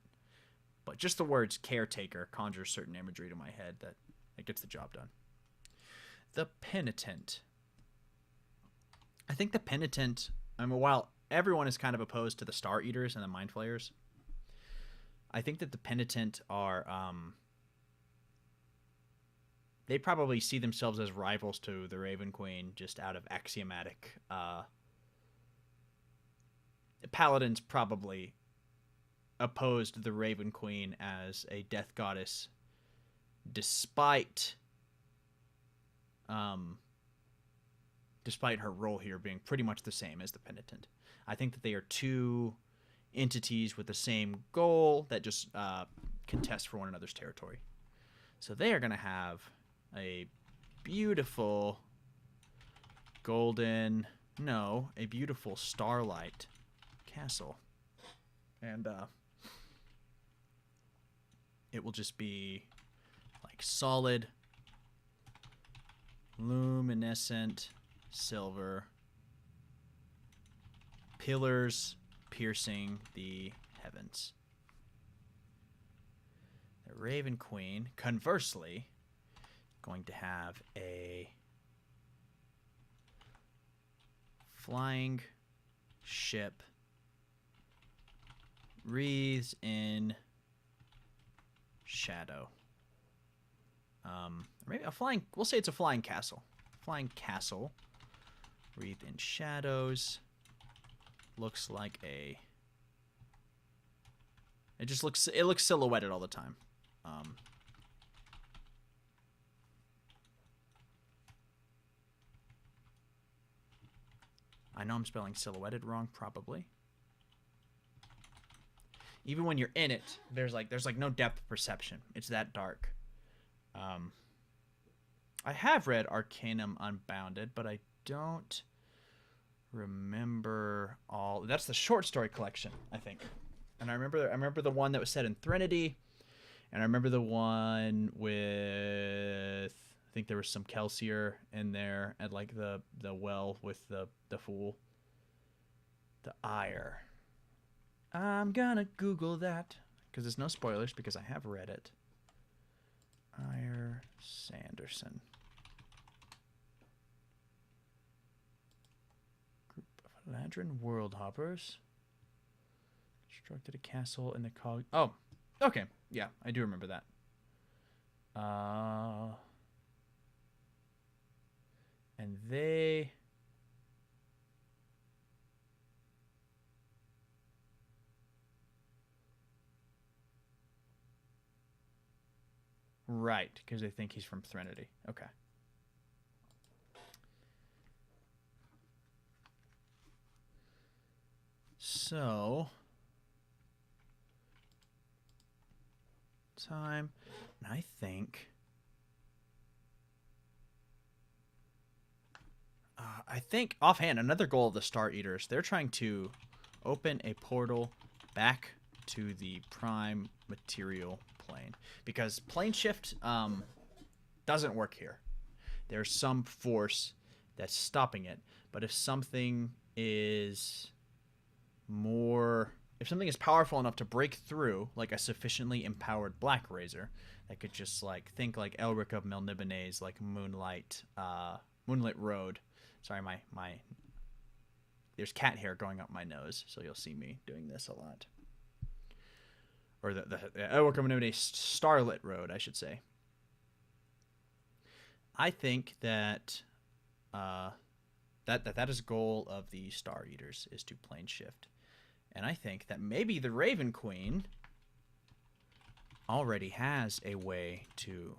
But just the words Caretaker conjures certain imagery to my head that gets the job done. The Penitent. I think the Penitent, I mean, while everyone is kind of opposed to the Star Eaters and the Mind Flayers, I think that the Penitent are, they probably see themselves as rivals to the Raven Queen just out of axiomatic. Paladins probably opposed the Raven Queen as a death goddess despite her role here being pretty much the same as the Penitent. I think that they are two entities with the same goal that just contest for one another's territory. So they are going to have a beautiful a beautiful starlight castle. And it will just be like solid luminescent silver pillars piercing the heavens. The Raven Queen, conversely, going to have a flying ship wreathed in shadow. Maybe a flying, we'll say it's a flying castle. Flying castle wreathed in shadows. Looks like it looks silhouetted all the time. I know I'm spelling silhouetted wrong, probably. Even when you're in it, there's like no depth perception. It's that dark. I have read Arcanum Unbounded, but I don't remember all. That's the short story collection, I think. And I remember the one that was set in Threnody, and I remember the one with, I think there was some Kelsier in there at like the well with the fool. The Ire. I'm gonna Google that because there's no spoilers because I have read it. Ire Sanderson. Group of Ladrin World Hoppers. Constructed a castle in the cog. Oh, okay. Yeah, I do remember that. And they... Right, because they think he's from Threnody. Okay. So... Time. And I think... I think, offhand, another goal of the Star Eaters, they're trying to open a portal back to the prime material plane. Because plane shift doesn't work here. There's some force that's stopping it. But if something is more... If something is powerful enough to break through, like a sufficiently empowered Black Razor, that could just, like, think like Elric of Melniboné's, like, Moonlit Road. Sorry, my there's cat hair going up my nose, so you'll see me doing this a lot. Or the Elric of Melniboné's Starlit Road, I should say. I think that that is a goal of the Star Eaters, is to plane shift. And I think that maybe the Raven Queen already has a way to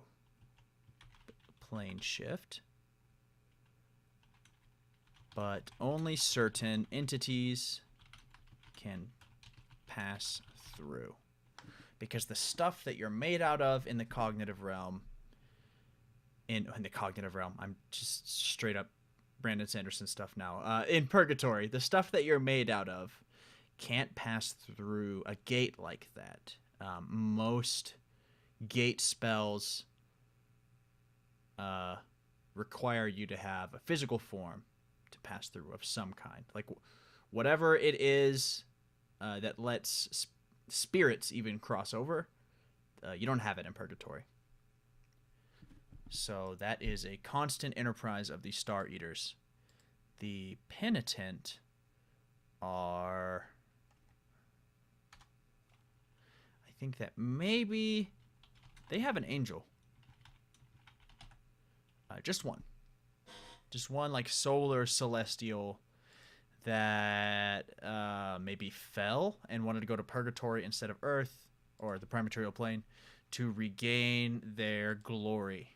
plane shift. But only certain entities can pass through. Because the stuff that you're made out of in the cognitive realm... In the cognitive realm, I'm just straight up Brandon Sanderson stuff now. In Purgatory, the stuff that you're made out of can't pass through a gate like that. Most gate spells require you to have a physical form to pass through of some kind. Like whatever it is that lets spirits even cross over, you don't have it in Purgatory. So that is a constant enterprise of the Star Eaters. The Penitent are... I think that maybe they have an angel. Just one. Just one, like, solar celestial that maybe fell and wanted to go to Purgatory instead of Earth, or the prime material plane, to regain their glory.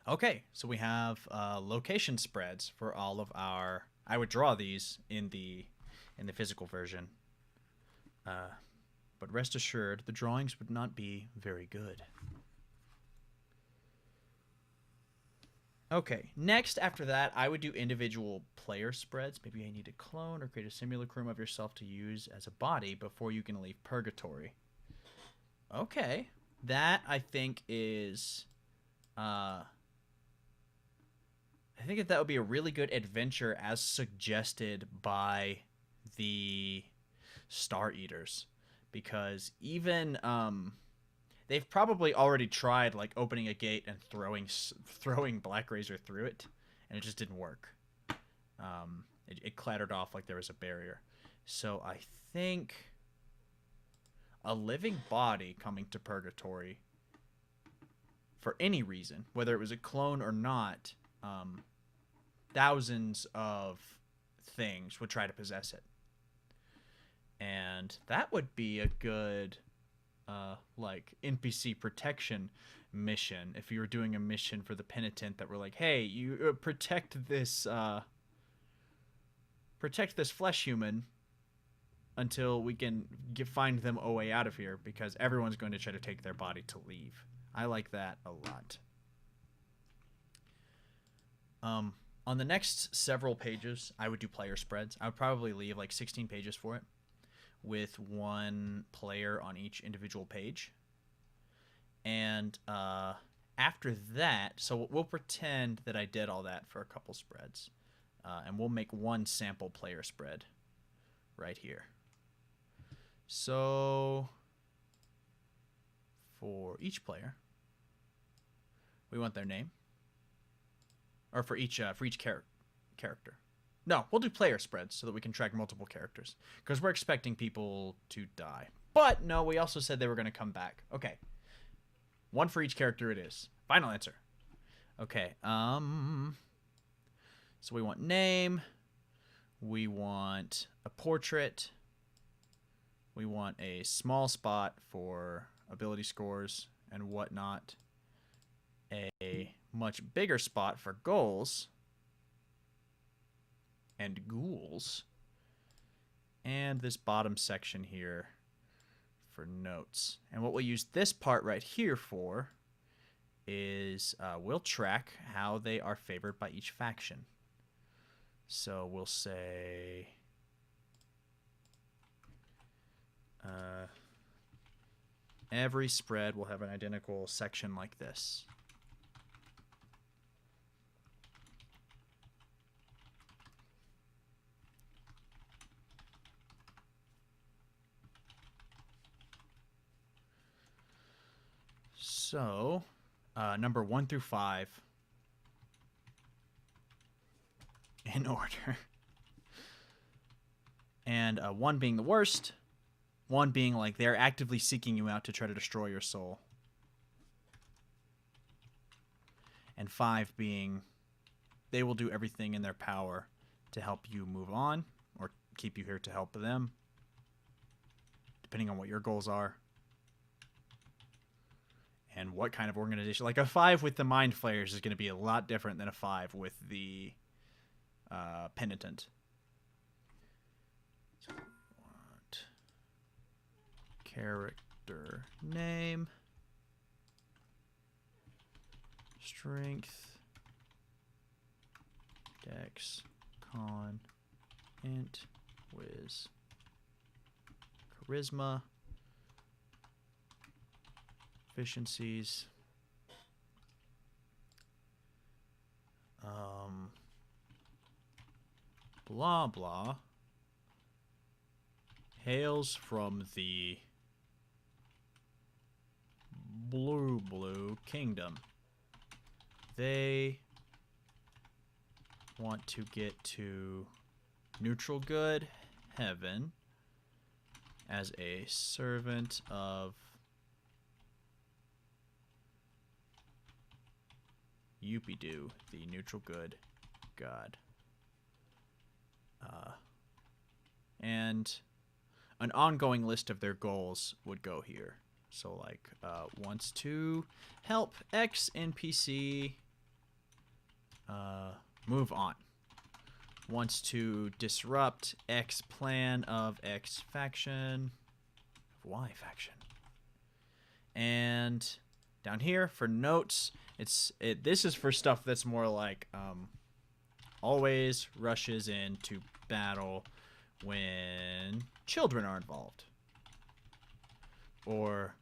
Okay, so we have location spreads for all of our... I would draw these in the physical version. But rest assured, the drawings would not be very good. Okay, next after that, I would do individual player spreads. Maybe I need to clone or create a simulacrum of yourself to use as a body before you can leave Purgatory. Okay, that I think is... I think that would be a really good adventure as suggested by the Star Eaters. Because even they've probably already tried like opening a gate and throwing Black Razor through it, and it just didn't work. It clattered off like there was a barrier. So I think a living body coming to Purgatory for any reason, whether it was a clone or not, thousands of things would try to possess it. And that would be a good, like, NPC protection mission. If you were doing a mission for the Penitent that were like, hey, you protect this flesh human until we can find them a way out of here, because everyone's going to try to take their body to leave. I like that a lot. On the next several pages, I would do player spreads. I would probably leave like 16 pages for it, with one player on each individual page. And after that, so we'll pretend that I did all that for a couple spreads. And we'll make one sample player spread right here. So for each player, we want their name. Or for each character. No, we'll do player spreads so that we can track multiple characters. Because we're expecting people to die. But, no, we also said they were going to come back. Okay. One for each character it is. Final answer. Okay, so we want name. We want a portrait. We want a small spot for ability scores and whatnot. A much bigger spot for goals and ghouls. And this bottom section here for notes. And what we'll use this part right here for is we'll track how they are favored by each faction. So we'll say every spread will have an identical section like this. So, number 1 through 5 in order. And 1 being the worst, 1 being like they're actively seeking you out to try to destroy your soul. And 5 being they will do everything in their power to help you move on or keep you here to help them, depending on what your goals are. And what kind of organization. Like a 5 with the Mind Flayers is going to be a lot different than a 5 with the Penitent. So we want character name, strength, dex, con, int, whiz, charisma, efficiencies, blah blah, hails from the blue kingdom. They want to get to neutral good heaven as a servant of Yupidu, the neutral good god. And an ongoing list of their goals would go here. So, like, wants to help X NPC move on. Wants to disrupt X plan of X faction, Y faction. And down here for notes, this is for stuff that's more like always rushes into battle when children are involved, or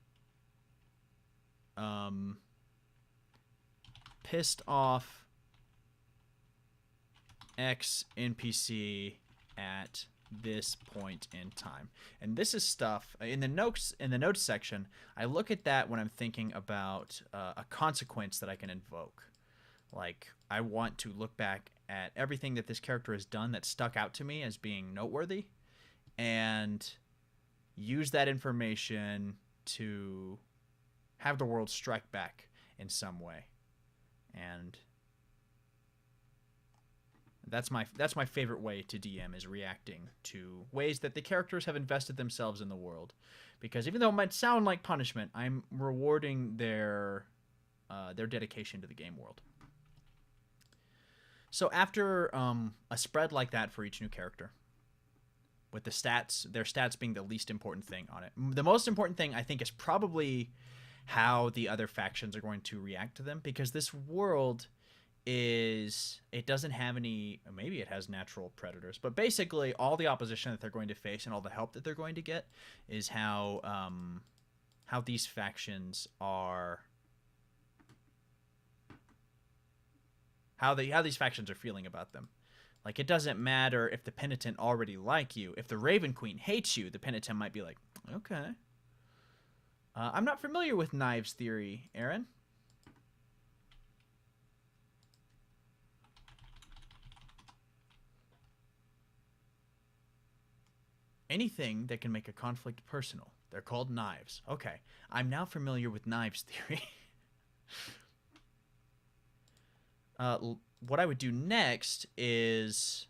pissed off X NPC at this point in time. And this is stuff in the notes section. I look at that when I'm thinking about a consequence that I can invoke. Like, I want to look back at everything that this character has done that stuck out to me as being noteworthy and use that information to have the world strike back in some way. And that's my favorite way to DM, is reacting to ways that the characters have invested themselves in the world. Because even though it might sound like punishment, I'm rewarding their dedication to the game world. So after a spread like that for each new character, with their stats being the least important thing on it, the most important thing I think is probably how the other factions are going to react to them, because this world it doesn't have any, maybe it has natural predators, but basically all the opposition that they're going to face and all the help that they're going to get is how these factions are, how these factions are feeling about them. Like, it doesn't matter if the Penitent already like you. If the Raven Queen hates you, the Penitent might be like, okay. I'm not familiar with Knives theory, Aaron. Anything that can make a conflict personal. They're called knives. Okay. I'm now familiar with knives theory. What I would do next is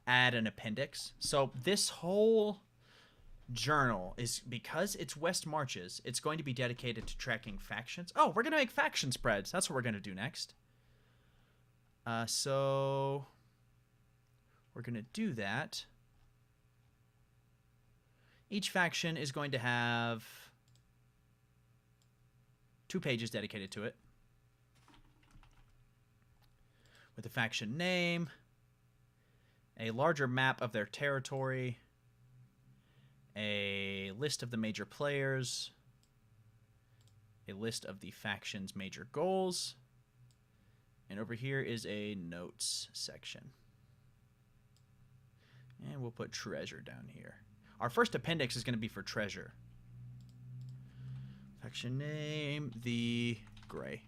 add an appendix. So this whole journal is, because it's West Marches, it's going to be dedicated to tracking factions. Oh, we're going to make faction spreads. That's what we're going to do next. So we're going to do that. Each faction is going to have 2 pages dedicated to it, with a faction name, a larger map of their territory, a list of the major players, a list of the faction's major goals, and over here is a notes section. And we'll put treasure down here. Our first appendix is going to be for treasure. Faction name, the Gray.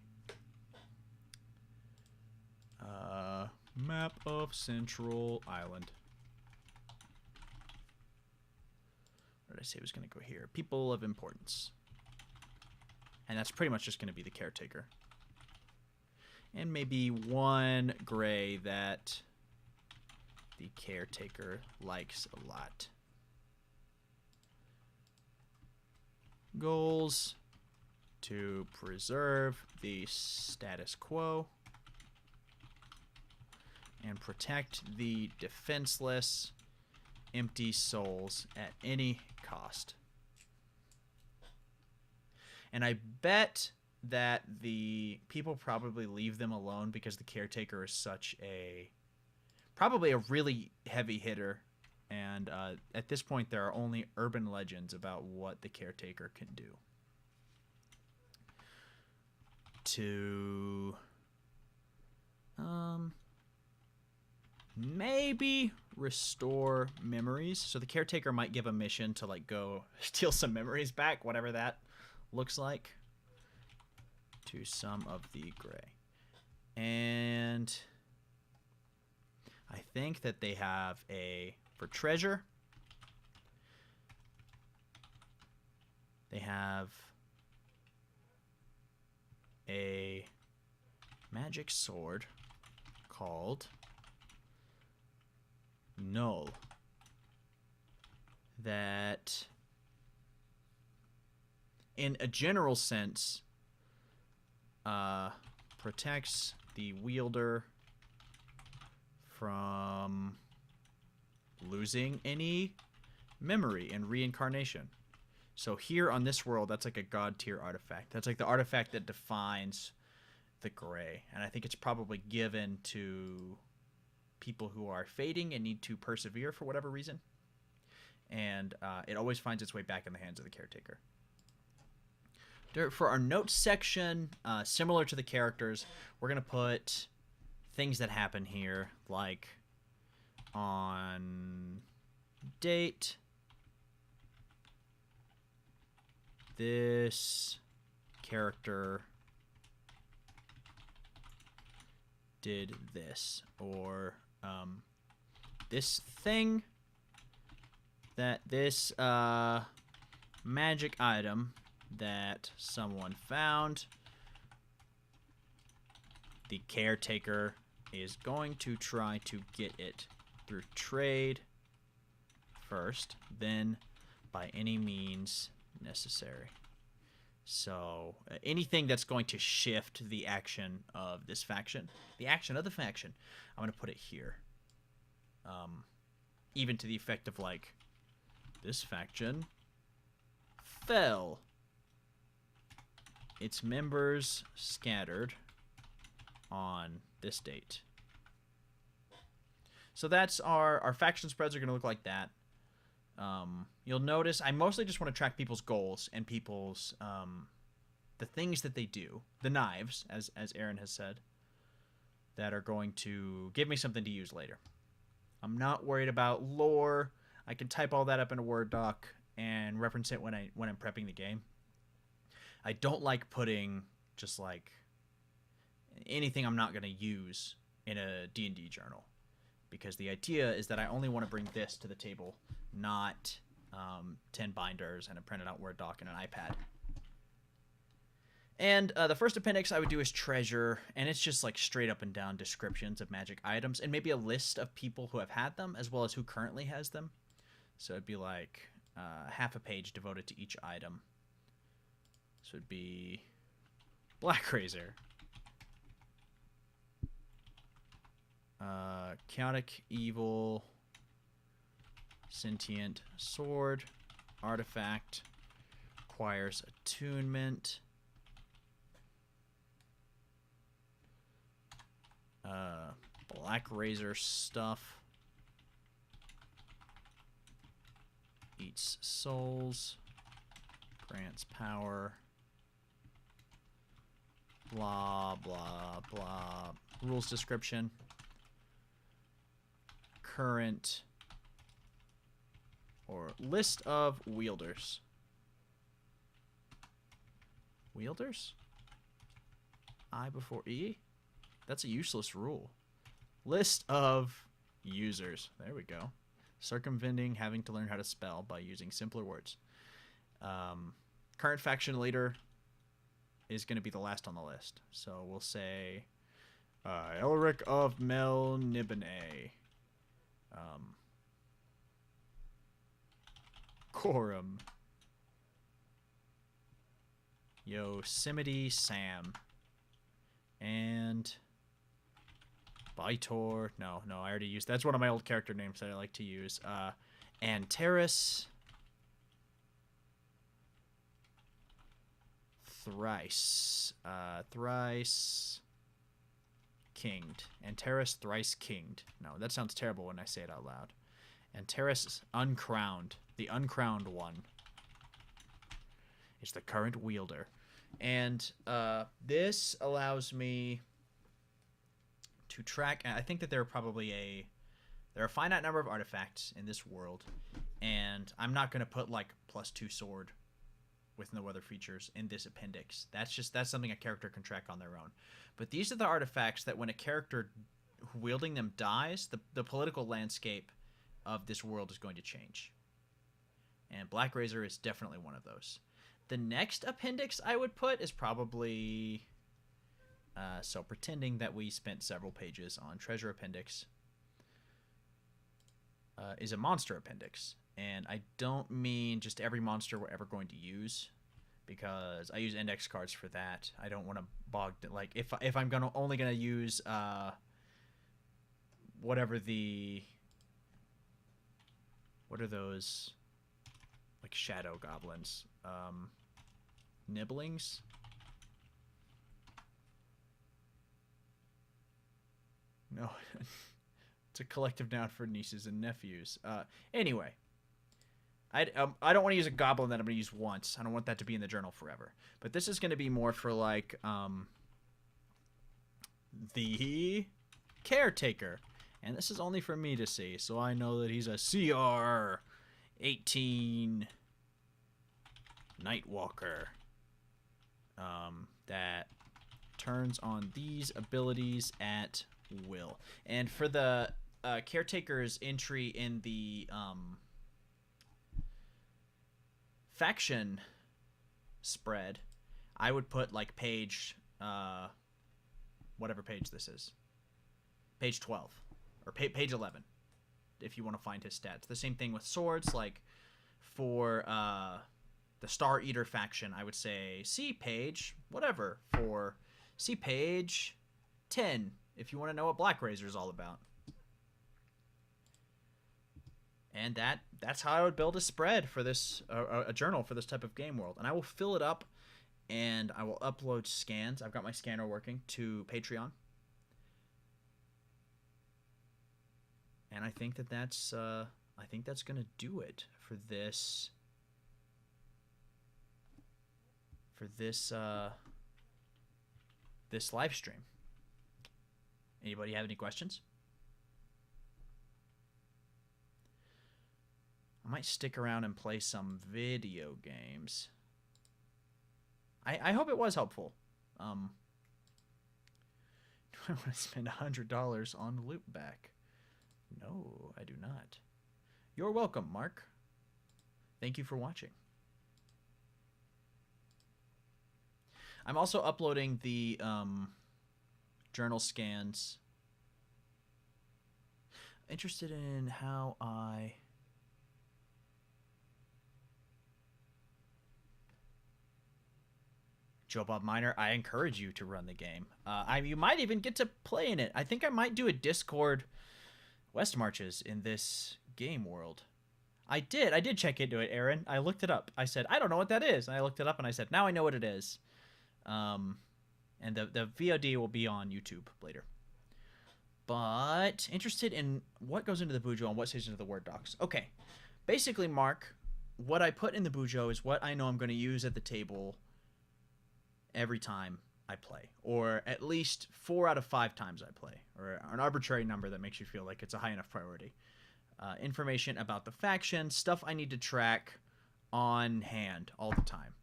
Map of Central Island. Where did I say it was going to go here? People of importance. And that's pretty much just going to be the caretaker. And maybe 1 gray that the caretaker likes a lot. Goals: to preserve the status quo and protect the defenseless, empty souls at any cost. And I bet that the people probably leave them alone because the caretaker is such a, probably a really heavy hitter. And at this point, there are only urban legends about what the caretaker can do. To maybe restore memories. So the caretaker might give a mission to like go steal some memories back, whatever that looks like, to some of the Gray. And I think that they have a, for treasure, they have a magic sword called Null that, in a general sense, protects the wielder from losing any memory and reincarnation. So here on this world, that's like a god tier artifact. That's like the artifact that defines the Gray. And I think it's probably given to people who are fading and need to persevere for whatever reason. And it always finds its way back in the hands of the caretaker. For our notes section, similar to the characters, we're going to put things that happen here, like on date, this character did this, or this thing, that this magic item that someone found, the caretaker is going to try to get it through trade first, then by any means necessary. So anything that's going to shift the action of this faction, the action of the faction, I'm going to put it here. Even to the effect of like, this faction fell. Its members scattered on this date. So that's our faction spreads are going to look like that. You'll notice I mostly just want to track people's goals and people's the things that they do, the knives, as Aaron has said, that are going to give me something to use later. I'm not worried about lore. I can type all that up in a Word doc and reference it when I'm prepping the game. I don't like putting just like anything I'm not going to use in a D&D journal. because the idea is that I only want to bring this to the table, not 10 binders and a printed out Word doc and an iPad. And the first appendix I would do is treasure, and it's just like straight up and down descriptions of magic items and maybe a list of people who have had them as well as who currently has them. So it'd be like half a page devoted to each item. So it'd be Black Razor, chaotic evil, sentient sword, artifact, acquires attunement, Black Razor stuff, eats souls, grants power, blah blah blah. Rules description, current or list of wielders. Wielders? I before E? That's a useless rule. List of users. There we go. Circumventing having to learn how to spell by using simpler words. Current faction leader is going to be the last on the list. So we'll say Elric of Melnibone. Corum. Yosemite Sam. And Bytor. No, I already used. That's one of my old character names that I like to use. Antares. Thrice. Thrice kinged. Antares thrice kinged. No, that sounds terrible when I say it out loud. Antares uncrowned. The uncrowned one is the current wielder. And this allows me to track. I think that there are a finite number of artifacts in this world, and I'm not going to put like +2 sword with no other features in this appendix. That's something a character can track on their own. But these are the artifacts that when a character wielding them dies, the political landscape of this world is going to change. And Black Razor is definitely one of those. The next appendix I would put is probably... so pretending that we spent several pages on treasure appendix, is a monster appendix. And I don't mean just every monster we're ever going to use, because I use index cards for that. I don't want to bog... Like, if I'm only going to use whatever the... What are those... Like shadow goblins? Nibblings? No. It's a collective noun for nieces and nephews. Anyway. I don't want to use a goblin that I'm going to use once. I don't want that to be in the journal forever. But this is going to be more for, like, the caretaker. And this is only for me to see, so I know that he's a CR 18 Nightwalker that turns on these abilities at will. And for the caretaker's entry in the faction spread, I would put like page whatever page this is, page 12 or page 11 if you want to find his stats. The same thing with swords. Like for the Star Eater faction, I would say see page whatever. See page 10 if you want to know what Black Razor is all about. And that's how I would build a spread for this, a journal for this type of game world. And I will fill it up, and I will upload scans. I've got my scanner working to Patreon. And I think that's gonna do it for this. This live stream. Anybody have any questions? I might stick around and play some video games. I hope it was helpful. Do I want to spend $100 on Loopback? No, I do not. You're welcome, Mark. Thank you for watching. I'm also uploading the journal scans. Interested in how I... Joe Bob Miner, I encourage you to run the game. You might even get to play in it. I think I might do a Discord West Marches in this game world. I did check into it, Aaron. I looked it up. I said, I don't know what that is. And I looked it up and I said, now I know what it is. And the VOD will be on YouTube later. But interested in what goes into the Bujo and what stays into the Word docs. Okay. Basically, Mark, what I put in the Bujo is what I know I'm going to use at the table every time I play, or at least 4 out of 5 times I play, or an arbitrary number that makes you feel like it's a high enough priority. Information about the faction, stuff I need to track on hand all the time.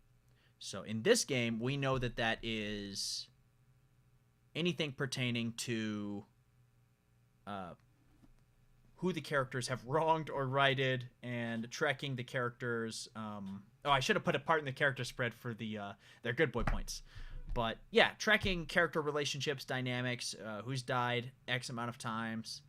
So in this game, we know that that is anything pertaining to who the characters have wronged or righted, and tracking the characters. Oh, I should have put a part in the character spread for their good boy points. But yeah, tracking character relationships, dynamics, who's died X amount of times,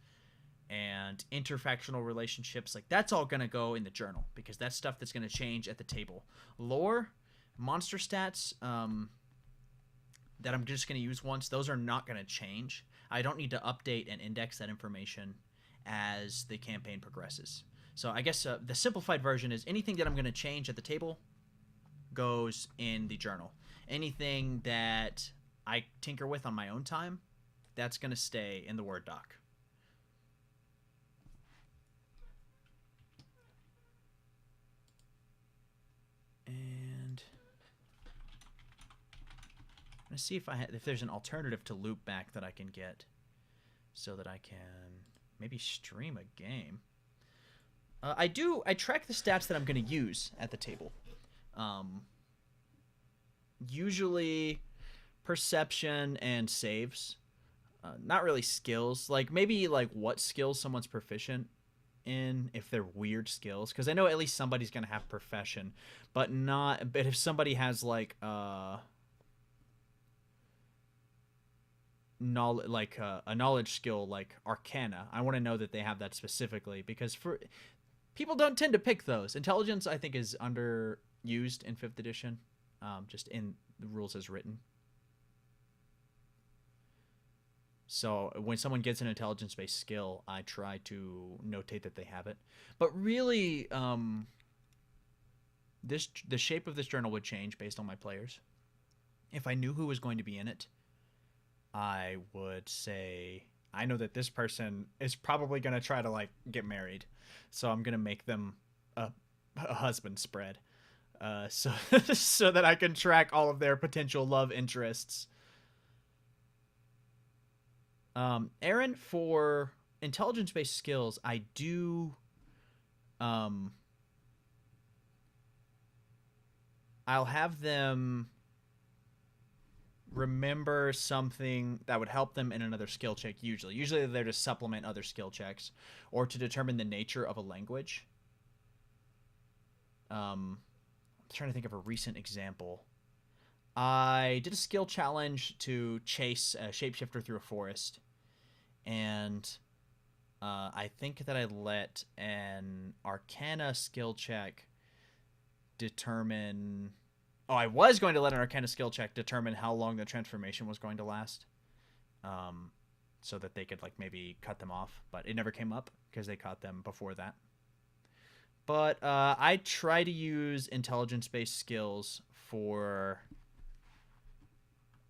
and interfactional relationships. Like, that's all going to go in the journal, because that's stuff that's going to change at the table. Lore, monster stats, that I'm just going to use once, those are not going to change. I don't need to update and index that information as the campaign progresses. So I guess the simplified version is anything that I'm going to change at the table goes in the journal. Anything that I tinker with on my own time, that's going to stay in the Word doc. And I'm going to see if there's an alternative to loop back that I can get so that I can maybe stream a game. I track the stats that I'm going to use at the table. Usually perception and saves. Not really skills. Like, maybe like what skills someone's proficient in, if they're weird skills, because I know at least somebody's going to have profession, but if somebody has like a knowledge skill like Arcana, I want to know that they have that specifically, because people don't tend to pick those. Intelligence, I think, is underused in 5th edition, just in the rules as written. So when someone gets an intelligence-based skill, I try to notate that they have it. But really, the shape of this journal would change based on my players. If I knew who was going to be in it, I would say, I know that this person is probably going to try to like get married, so I'm going to make them a husband spread, so so that I can track all of their potential love interests. Aaron, for intelligence-based skills, I do, I'll have them remember something that would help them in another skill check. Usually they're there to supplement other skill checks or to determine the nature of a language. I'm trying to think of a recent example. I did a skill challenge to chase a shapeshifter through a forest, and I think that I let an Arcana skill check determine... Oh, I was going to let an Arcana skill check determine how long the transformation was going to last, so that they could like maybe cut them off, but it never came up because they caught them before that. But I try to use intelligence-based skills for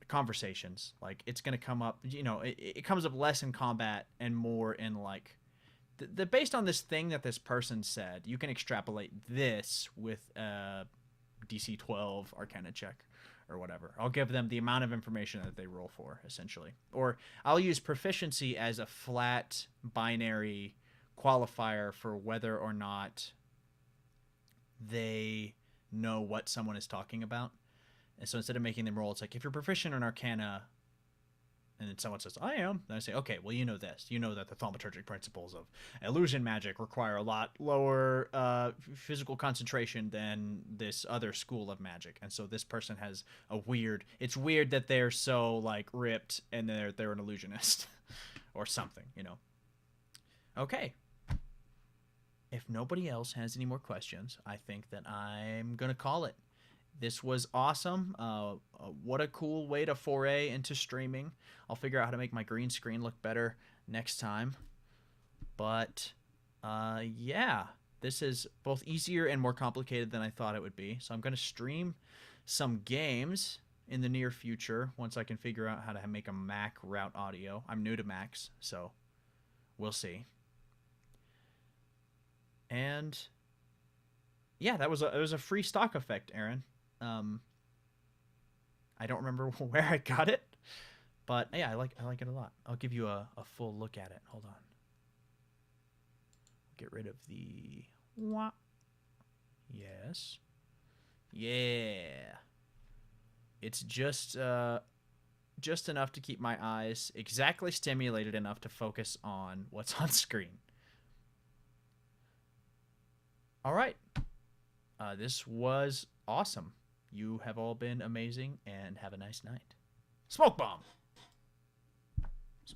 conversations. Like, it's going to come up, you know, it comes up less in combat and more in like based on this thing that this person said, you can extrapolate this with DC 12 Arcana check or whatever. I'll give them the amount of information that they roll for, essentially. Or I'll use proficiency as a flat binary qualifier for whether or not they know what someone is talking about. And so instead of making them roll, it's like, if you're proficient in Arcana, And then someone says, I am. And I say, okay, well, you know this. You know that the thaumaturgic principles of illusion magic require a lot lower physical concentration than this other school of magic. And so this person has a weird... It's weird that they're so, like, ripped and they're an illusionist. Or something, you know. Okay. If nobody else has any more questions, I think that I'm going to call it. This was awesome. What a cool way to foray into streaming. I'll figure out how to make my green screen look better next time. But, yeah. This is both easier and more complicated than I thought it would be. So I'm going to stream some games in the near future once I can figure out how to make a Mac route audio. I'm new to Macs, so we'll see. And, yeah, it was a free stock effect, Aaron. I don't remember where I got it, but yeah, I like it a lot. I'll give you a full look at it. Hold on. Get rid of the wah. Yes. Yeah. It's just enough to keep my eyes exactly stimulated enough to focus on what's on screen. All right. This was awesome. You have all been amazing, and have a nice night. Smoke bomb!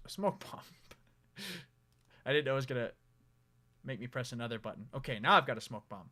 Smoke bomb. I didn't know it was going to make me press another button. Okay, now I've got a smoke bomb.